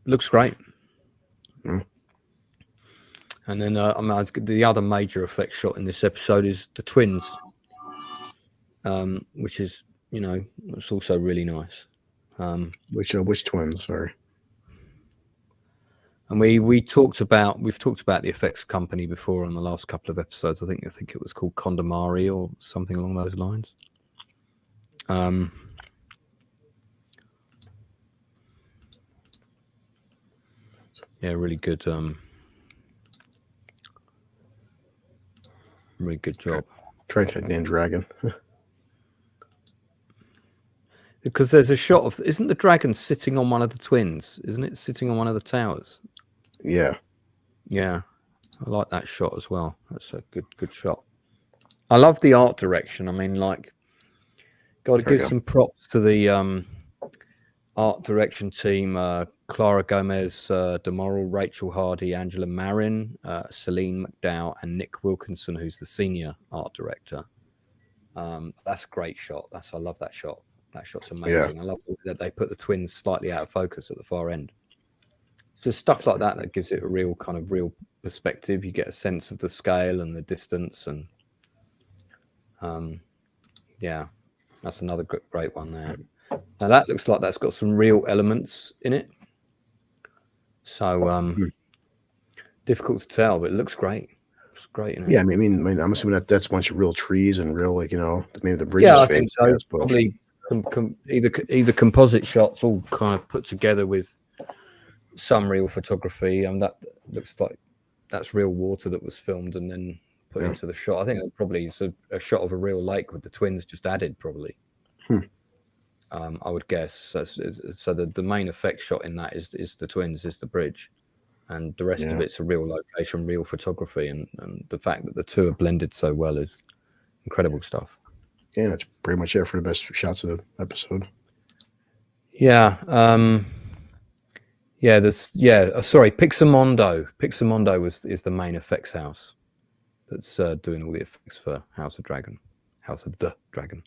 Looks great. And then the other major effect shot in this episode is the twins, which is it's also really nice. Which twins? Sorry. And we've talked about the effects company before on the last couple of episodes. I think it was called Condamari or something along those lines. Yeah, really good. Really good job. Try to damn dragon. because there's a shot of, isn't the dragon sitting on one of the twins? Isn't it sitting on one of the towers? Yeah. Yeah, I like that shot as well. That's a good shot. I love the art direction. I mean, like, got to give some props to the art direction team: Clara Gomez, DeMoral, Rachel Hardy, Angela Marin, Celine McDowell, and Nick Wilkinson, who's the senior art director. That's a great shot. I love that shot. That shot's amazing. Yeah. I love that they put the twins slightly out of focus at the far end. It's just stuff like that gives it a real perspective. You get a sense of the scale and the distance, and yeah, that's another great one there. Now that looks like that's got some real elements in it. So difficult to tell, but it looks great. It's great. Yeah, I mean, I'm assuming that's a bunch of real trees and real, like, maybe the bridge yeah, is I fake. think so. Probably either composite shots all kind of put together with some real photography, and that looks like that's real water that was filmed and then put into the shot. I think it probably is a shot of a real lake with the twins just added, probably. I would guess. So the main effect shot in that is the twins, is the bridge, and the rest of it's a real location, real photography, and the fact that the two are blended so well is incredible stuff. Yeah, that's pretty much it for the best shots of the episode. Yeah. Sorry, Pixamondo is the main effects house that's doing all the effects for House of the Dragon.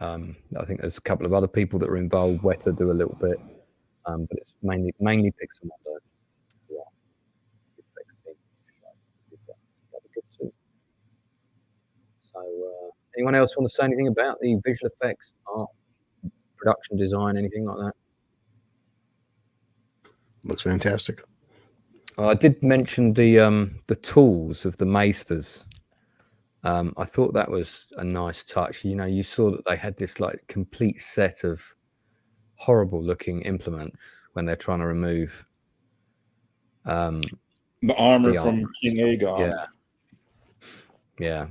I think there's a couple of other people that are involved. Weta do a little bit, but it's mainly Pixamondo. Yeah. Effects team. That'd be good too. So, anyone else want to say anything about the visual effects, art, production design, anything like that? Looks fantastic. I did mention the tools of the maesters. I thought that was a nice touch. You saw that they had this like complete set of horrible looking implements when they're trying to remove the armor from King Aegon. Yeah.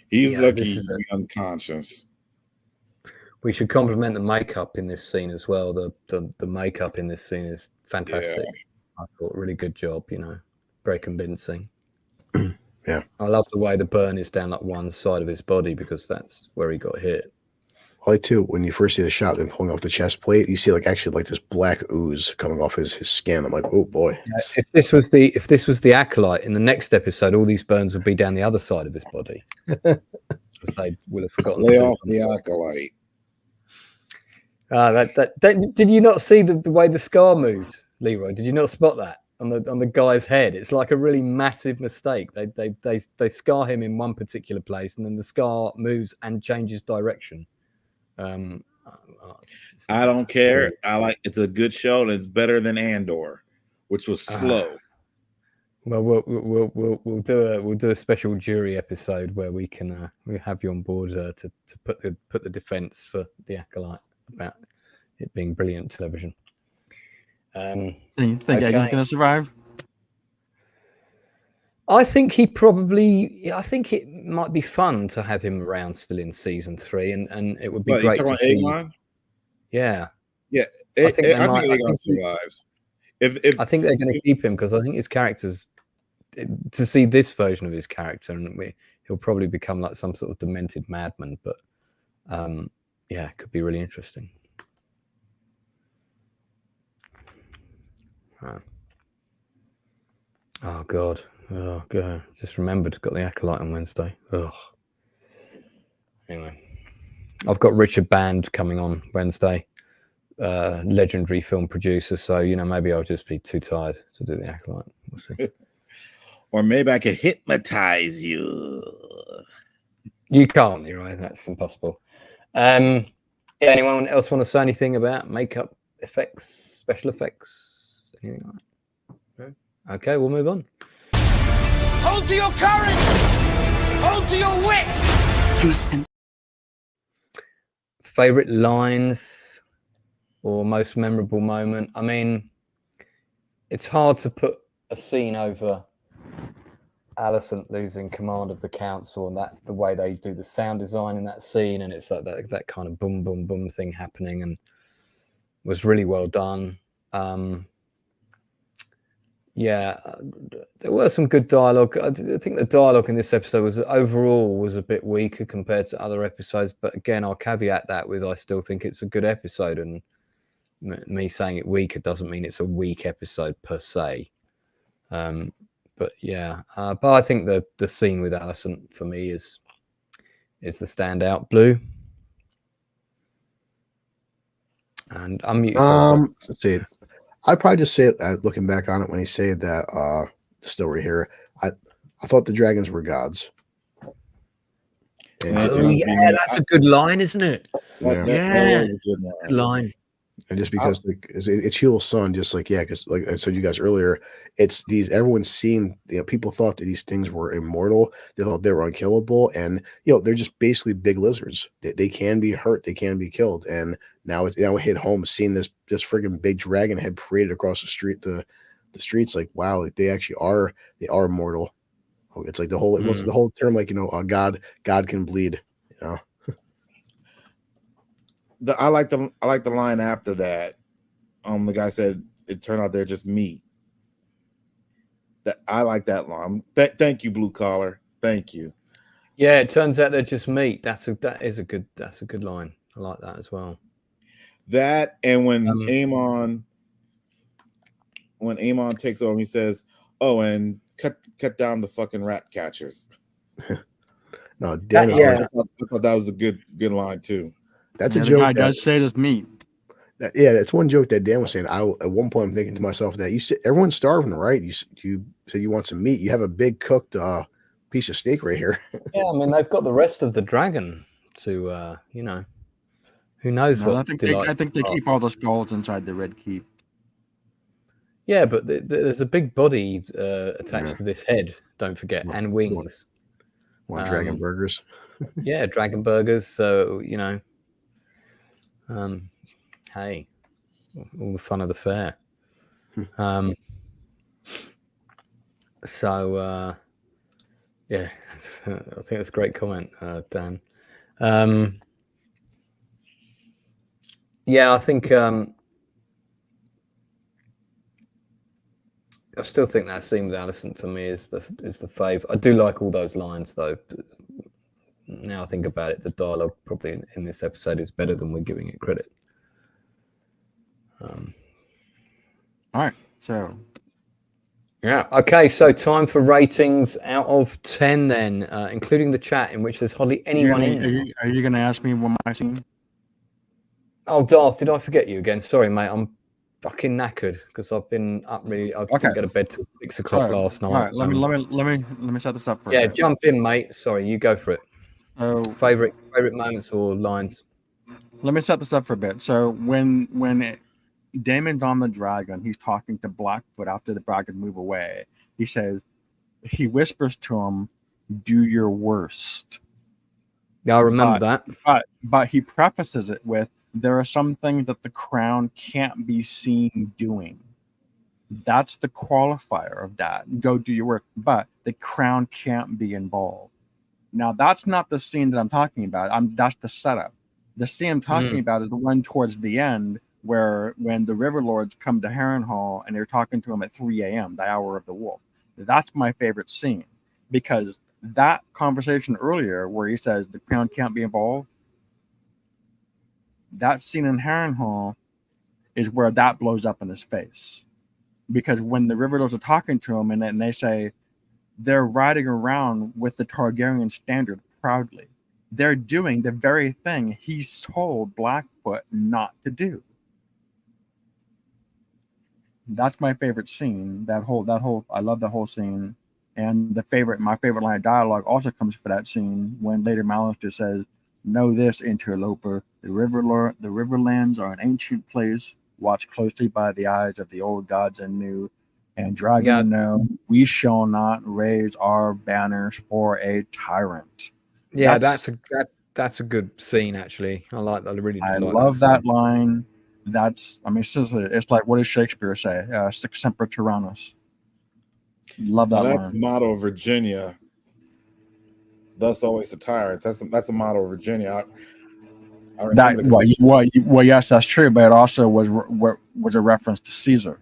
He's lucky he's unconscious. We should compliment the makeup in this scene as well. The makeup in this scene is fantastic. I thought really good job. Very convincing. Yeah, I love the way the burn is down like one side of his body because that's where he got hit. I like too when you first see the shot, then pulling off the chest plate, you see actually this black ooze coming off his skin. I'm like, oh boy. If this was the acolyte in the next episode, all these burns would be down the other side of his body. Because they will have forgotten. Lay off the acolyte. Did you not see the way the scar moved, Leroy? Did you not spot that on the guy's head? It's like a really massive mistake. They scar him in one particular place, and then the scar moves and changes direction. I don't care. It's a good show, and it's better than Andor, which was slow. Well, we'll do a special jury episode where we can we have you on board to put the defense for the acolyte about it being brilliant television. You think Egan's going to survive? I think I think it might be fun to have him around still in season 3, and it would be great to see. Aegon? Yeah. I think Aegon survives. I think they're going to keep him because I think his character's to see this version of his character, and he'll probably become like some sort of demented madman. But it could be really interesting. Oh God. Just remembered, got the acolyte on Wednesday. Anyway, I've got Richard Band coming on Wednesday, legendary film producer. So maybe I'll just be too tired to do the acolyte. We'll see. Or maybe I could hypnotize you. You can't, Leroy. That's impossible. Anyone else want to say anything about makeup effects, special effects, anything like that? No? Okay, we'll move on. Hold to your courage! Hold to your wits! Favorite lines or most memorable moment? I mean, it's hard to put a scene over Alicent losing command of the council and that the way they do the sound design in that scene, and it's like that kind of boom, boom, boom thing happening, and was really well done. Yeah, there were some good dialogue. I think the dialogue in this episode was a bit weaker compared to other episodes. But again, I'll caveat that with I still think it's a good episode, and me saying it weaker doesn't mean it's a weak episode per se. But yeah, but I think the scene with Alicent for me is the standout. Blue. And I'm let's see. I'd probably just say, looking back on it, when he said that story here, I thought the dragons were gods. Yeah, that's a good line, isn't it? That was a good line. And just because it's Huel's son, just like, yeah, because like I said to you guys earlier, it's these, everyone's seen, people thought that these things were immortal. They thought they were unkillable. And, they're just basically big lizards. They can be hurt. They can be killed. And now it hit home, seeing this friggin' big dragon head paraded across the street, the streets, like, wow, like they actually are, immortal. It's like the whole, what's the whole term? Like, God can bleed, I like the line after that. The guy said it turned out they're just meat. I like that line. Thank you, blue collar. Thank you. Yeah, it turns out they're just meat. That's a good line. I like that as well. That, and when Aemon takes over, he says, "Oh, and cut down the fucking rat catchers." No, I thought that was a good line too. That's a joke. The guy does say it's meat. That's one joke that Dan was saying. At one point I'm thinking to myself that you said everyone's starving, right? You said you want some meat. You have a big cooked piece of steak right here. Yeah, I mean they've got the rest of the dragon to who knows what. I think they keep all the skulls inside the Red Keep. Yeah, but there's a big body attached to this head. Don't forget, and wings. Want dragon burgers? Yeah, dragon burgers. So hey, all the fun of the fair. Yeah, I think that's a great comment, Dan. Yeah, I think I still think that scene with Alicent for me is the fave. I do like all those lines though. Now I think about it, the dialogue probably in this episode is better than we're giving it credit. All right, so yeah, okay. So time for ratings out of 10, then, including the chat in which there's hardly anyone in. Are you going to ask me what my scene? Oh, Darth, did I forget you again? Sorry, mate. I'm fucking knackered because I've been up really. I didn't go to bed till 6 o'clock last night. All right, let me set this up for you. Yeah, jump in, mate. Sorry, you go for it. Oh, favorite moments or lines? Let me set this up for a bit. So when Damon's on the dragon, he's talking to Blackfoot after the dragon move away. He whispers to him, "Do your worst." Yeah, I remember that. But he prefaces it with, "There are some things that the crown can't be seen doing." That's the qualifier of that. Go do your work, but the crown can't be involved. Now, that's not the scene that I'm talking about. That's the setup. The scene I'm talking about is the one towards the end where when the River Lords come to Harrenhal and they're talking to him at 3 a.m., the hour of the wolf. That's my favorite scene because that conversation earlier where he says the crown can't be involved, that scene in Harrenhal is where that blows up in his face. Because when the River Lords are talking to him and they say they're riding around with the Targaryen standard proudly, they're doing the very thing he's told Blackfoot not to do. That's my favorite scene. That whole I love the whole scene. And my favorite line of dialogue also comes for that scene when later Malister says, "Know this, interloper, the Riverlands are an ancient place, watched closely by the eyes of the old gods and new, and dragon know we shall not raise our banners for a tyrant." Yeah, that's a good scene actually. I like that. I love that line. It's like, what does Shakespeare say? Sic semper tyrannis. Love that That's line. the motto of Virginia. Thus always the tyrants. That's the motto of Virginia. I remember Well, yes, that's true, but it also was a reference to Caesar.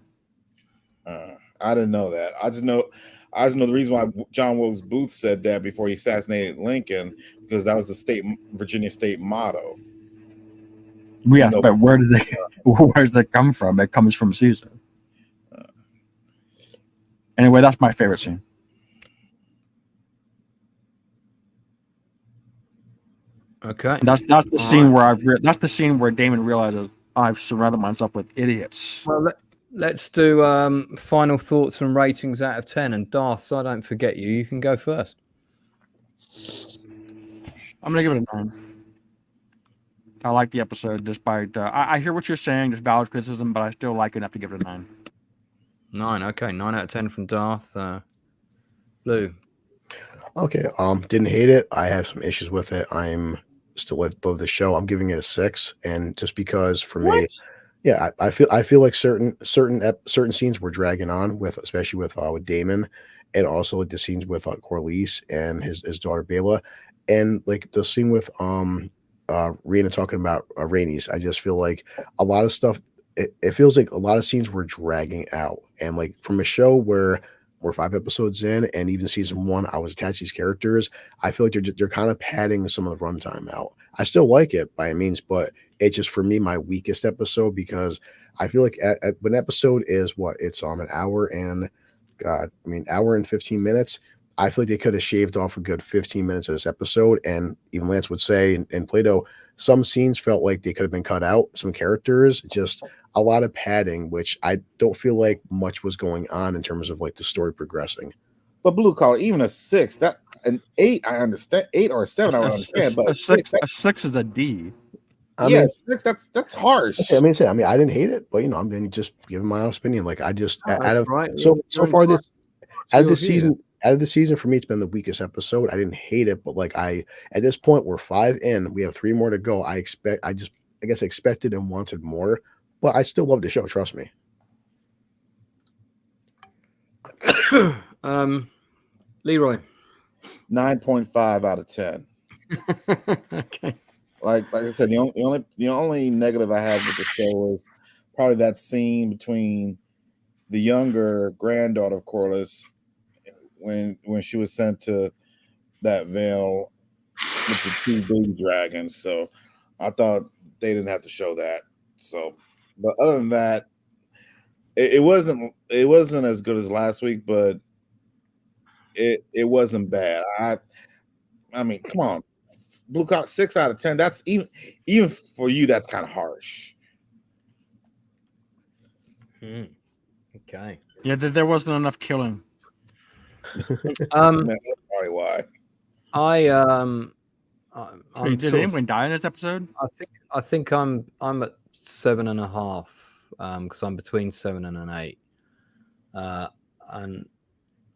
I didn't know that. I just know the reason why John Wilkes Booth said that before he assassinated Lincoln, because that was the Virginia state motto. Yeah, but where does it come from? It comes from Caesar. Anyway, that's my favorite scene. Okay, that's the scene where that's the scene where Damon realizes I've surrounded myself with idiots. Well, let's do final thoughts and ratings out of 10. And Darth, so I don't forget you, you can go first. I'm gonna give it a 9. I like the episode, despite I hear what you're saying. There's valid criticism, but I still like it enough to give it a 9. 9. Okay, 9 out of 10 from Darth. Blue. Okay. Didn't hate it. I have some issues with it. I'm still love the show. I'm giving it a 6, and just because for me, yeah, I feel like certain scenes were dragging on especially with Damon, and also like the scenes with Corliss and his daughter Bela, and like the scene with Rena talking about Rainey's. I just feel like a lot of stuff. It feels like a lot of scenes were dragging out, and like from a show where we're 5 episodes in, and even season 1, I was attached to these characters. I feel like they're kind of padding some of the runtime out. I still like it by any means, but it's just for me my weakest episode, because I feel like when an episode is it's an hour and hour and 15 minutes. I feel like they could have shaved off a good 15 minutes of this episode. And even Lance would say in Plato, some scenes felt like they could have been cut out. Some characters, just a lot of padding, which I don't feel like much was going on in terms of like the story progressing. But Blue Collar, even a 6, that an 8, I understand. 8 or 7, I don't understand. But a 6 is a D. I mean, 6, that's harsh. Okay, I didn't hate it, but I'm just giving my honest opinion. Like I just out of the season for me, it's been the weakest episode. I didn't hate it, but like at this point we're 5 in, we have 3 more to go. I guess expected and wanted more, but I still love the show. Trust me. Leroy. 9.5 out of 10. Okay. Like I said, the only negative I have with the show is probably that scene between the younger granddaughter of Corliss when she was sent to that Vale with the 2 baby dragons. So I thought they didn't have to show that. So, but other than that, it wasn't as good as last week, but it wasn't bad. I mean, come on. Blue Cock 6 out of 10. That's even for you, that's kind of harsh. Okay. Yeah, there wasn't enough killing. That's probably why. Did anyone die in this episode? I think I'm at 7.5 because I'm between 7 and an 8, and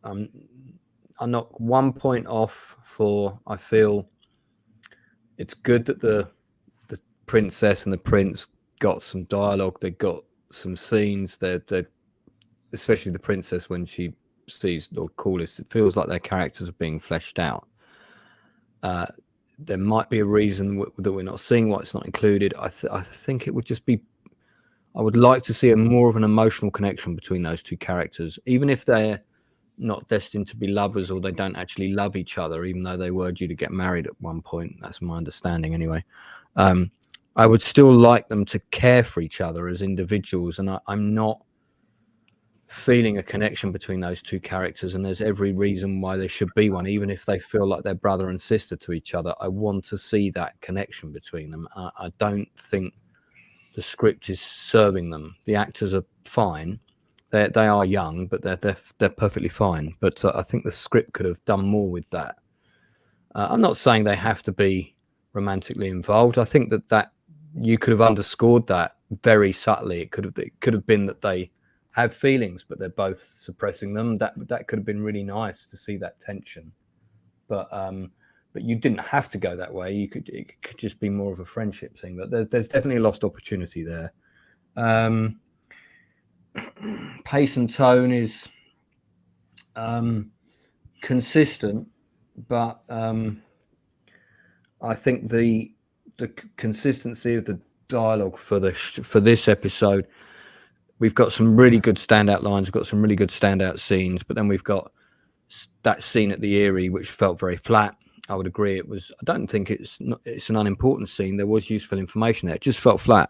I'm not 1 point off for. I feel it's good that the princess and the prince got some dialogue. They got some scenes. They're especially the princess when she sees Lord Corliss. It feels like their characters are being fleshed out. There might be a reason that we're not seeing why it's not included. I think it would just be. I would like to see more of an emotional connection between those 2 characters, even if they're not destined to be lovers or they don't actually love each other, even though they were due to get married at one point. That's my understanding anyway. I would still like them to care for each other as individuals, and I'm not feeling a connection between those 2 characters, and there's every reason why there should be one, even if they feel like they're brother and sister to each other. I want to see that connection between them. I don't think the script is serving them. The actors are fine. They are young, but they're perfectly fine. But I think the script could have done more with that. I'm not saying they have to be romantically involved. I think that you could have underscored that very subtly. It could have been that they have feelings, but they're both suppressing them. That could have been really nice to see that tension. But you didn't have to go that way. It could just be more of a friendship thing. But there's definitely a lost opportunity there. Pace and tone is consistent, but I think the consistency of the dialogue for this episode, we've got some really good standout lines, we've got some really good standout scenes, but then we've got that scene at the Erie which felt very flat. I would agree. It was. I don't think it's an unimportant scene. There was useful information there. It just felt flat.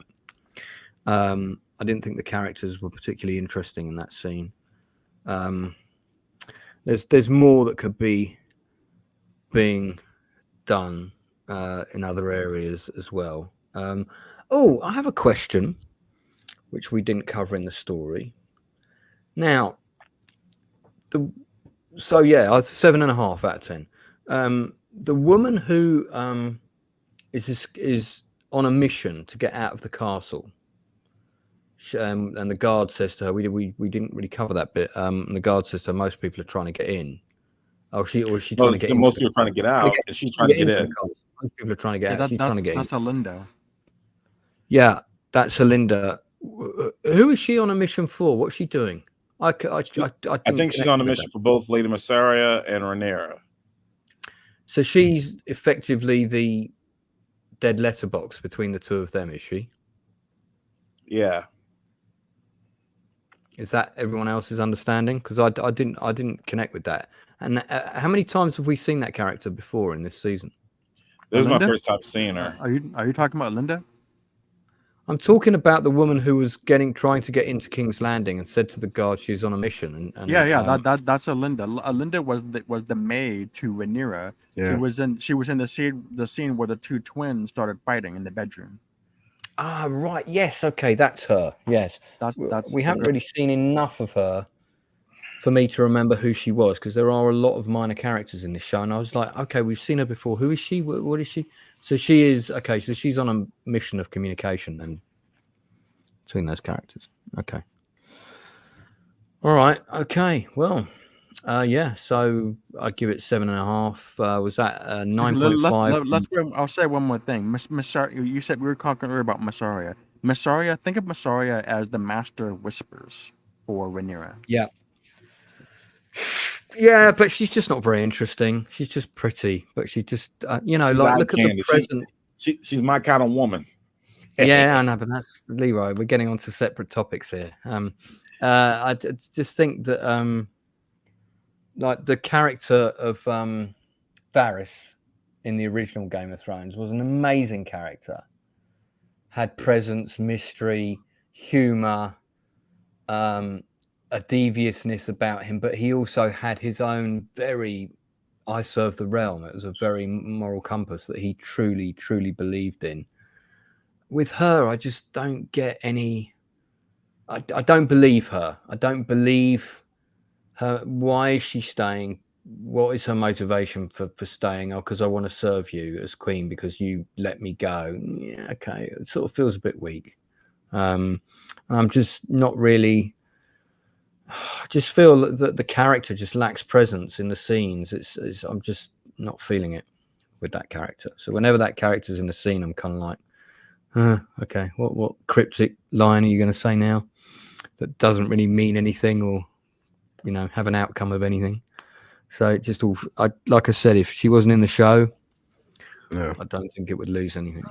I didn't think the characters were particularly interesting in that scene. There's more that could be being done in other areas as well. I have a question which we didn't cover in the story. Now, I was 7.5 out of 10. The woman who is on a mission to get out of the castle, and the guard says to her, "We didn't really cover that bit." And the guard says to her, "Most people are trying to get in." Is she trying to get in? Most people are trying to get out, and she's trying to get in. Most people are trying to get out. She's trying to get in. That's Alinda. Yeah, that's Alinda. Who is she on a mission for? What's she doing? I think she's on a mission for both Lady Massaria and Rhaenyra. So she's effectively the dead letterbox between the two of them, is she? Yeah. Is that everyone else's understanding? Because I didn't connect with that. And how many times have we seen that character before in this season? This is my first time seeing her. Are you talking about Linda? I'm talking about the woman who was trying to get into King's Landing and said to the guard she's on a mission. That's Alinda. Alinda was the maid to Rhaenyra. Yeah. She was in the scene where the two twins started fighting in the bedroom. Ah, right. Yes. Okay, that's her. Yes. We haven't really seen enough of her for me to remember who she was, because there are a lot of minor characters in this show, and I was like, okay, we've seen her before. Who is she? What is she? So she is okay. So she's on a mission of communication then between those characters. Okay. All right. Okay. Well, So I give it 7.5. Was that 9.5? I'll say one more thing. Massaria, you said we were talking earlier about Massaria. Massaria. Think of Massaria as the master of whispers for Rhaenyra. Yeah. Yeah, but she's just not very interesting. She's just pretty, but she just, look at the present. She's my kind of woman. Yeah, I know, but that's Leroy. We're getting onto separate topics here. I just think that, like the character of Varys in the original Game of Thrones was an amazing character. Had presence, mystery, humor, a deviousness about him, but he also had his own I serve the realm. It was a very moral compass that he truly, truly believed in. With her, I just don't get any. I don't believe her. I don't believe her. Why is she staying? What is her motivation for staying? Oh, because I want to serve you as queen because you let me go. Yeah, okay. It sort of feels a bit weak. And I'm just not really. I just feel that the character just lacks presence in the scenes. I'm just not feeling it with that character. So whenever that character's in the scene, I'm kind of like, okay, what cryptic line are you going to say now that doesn't really mean anything or, have an outcome of anything? So it just like I said, if she wasn't in the show, I don't think it would lose anything.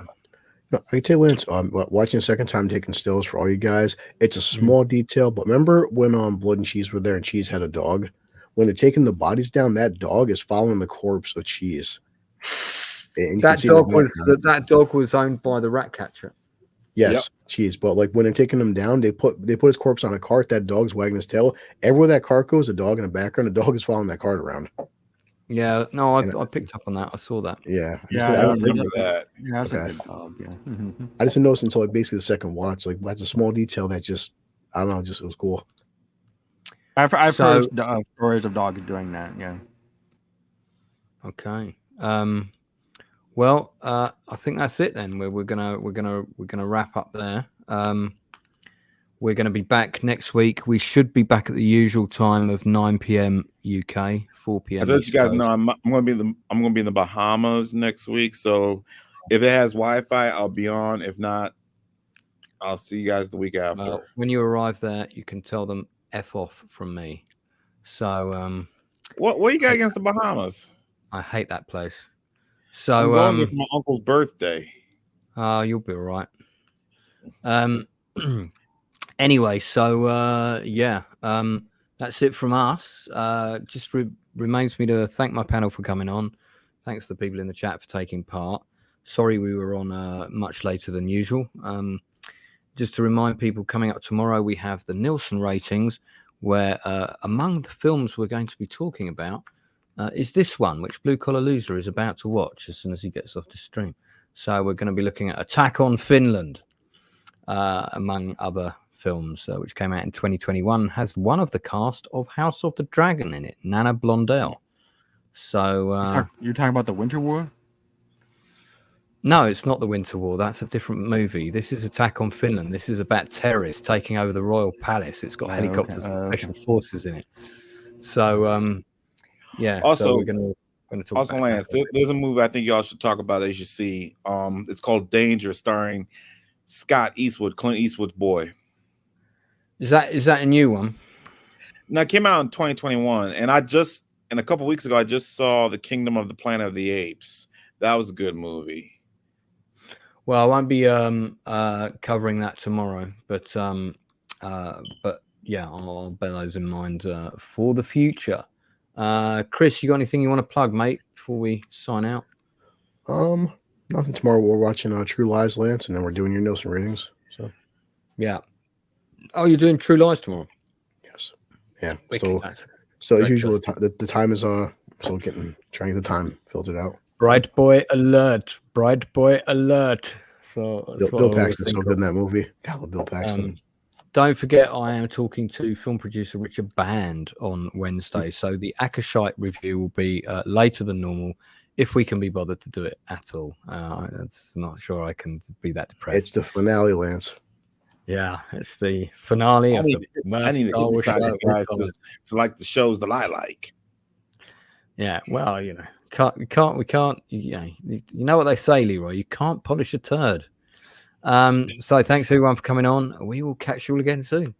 I can tell you when it's watching a second time, taking stills for all you guys. It's a small detail, but remember when Blood and Cheese were there and Cheese had a dog? When they're taking the bodies down, that dog is following the corpse of Cheese. That dog was owned by the rat catcher. Yes, Cheese. But like when they're taking him down, they put his corpse on a cart. That dog's wagging his tail. Everywhere that cart goes, a dog in the background. The dog is following that cart around. Yeah, no, I picked up on that. I saw that. Yeah, I remember that. Yeah, that's a good dog. Yeah, I just didn't notice until like basically the second watch. Like that's a small detail that just I don't know, just it was cool. I've heard stories of dogs doing that. Yeah. Okay. Well, I think that's it then. We're gonna wrap up there. We're going to be back next week. We should be back at the usual time of 9 p.m. UK, 4 p.m. I let you guys know I'm going to be in the Bahamas next week. So if it has Wi-Fi, I'll be on. If not, I'll see you guys the week after. When you arrive there, you can tell them F off from me. So what you got against the Bahamas? I hate that place. I'm So going there for my uncle's birthday. you'll be all right. Anyway, so that's it from us. Just remains me to thank my panel for coming on. Thanks to the people in the chat for taking part. Sorry we were on much later than usual. Just to remind people, coming up tomorrow, we have the Nielsen ratings, where among the films we're going to be talking about is this one, which Blue Collar Loser is about to watch as soon as he gets off the stream. So we're going to be looking at Attack on Finland, among other films, which came out in 2021, has one of the cast of House of the Dragon in it, Nana Blondell. So you're talking about the Winter War? No, it's not the Winter War. That's a different movie. This is Attack on Finland. This is about terrorists taking over the royal palace. It's got helicopters and special forces in it. So yeah. Also, so we're going to talk also, about Lance, there's a movie I think y'all should talk about that you should see. It's called Danger, starring Scott Eastwood, Clint Eastwood's boy. Is that a new one? No, it came out in 2021, and a couple weeks ago I just saw The Kingdom of the Planet of the Apes. That was a good movie. Well, I won't be covering that tomorrow, but yeah, I'll bear those in mind for the future. Chris, you got anything you want to plug, mate, before we sign out? Nothing. Tomorrow we're watching True Lies, Lance, and then we're doing your Nielsen ratings. So yeah. Oh, you're doing True Lies tomorrow? Yes. Yeah. Wicked. So as usual, the time is still trying the time filtered out. Bright boy alert! Bright boy alert! So Bill Paxton's so good in that movie. God, love Bill Paxton. Don't forget, I am talking to film producer Richard Band on Wednesday. So the Akashite review will be later than normal, if we can be bothered to do it at all. That's not sure I can be that depressed. It's the finale, Lance. Yeah, it's the finale of the I need to guys to like the shows that I like. Yeah, well, we can't. You know what they say, Leroy. You can't polish a turd. So thanks everyone for coming on. We will catch you all again soon.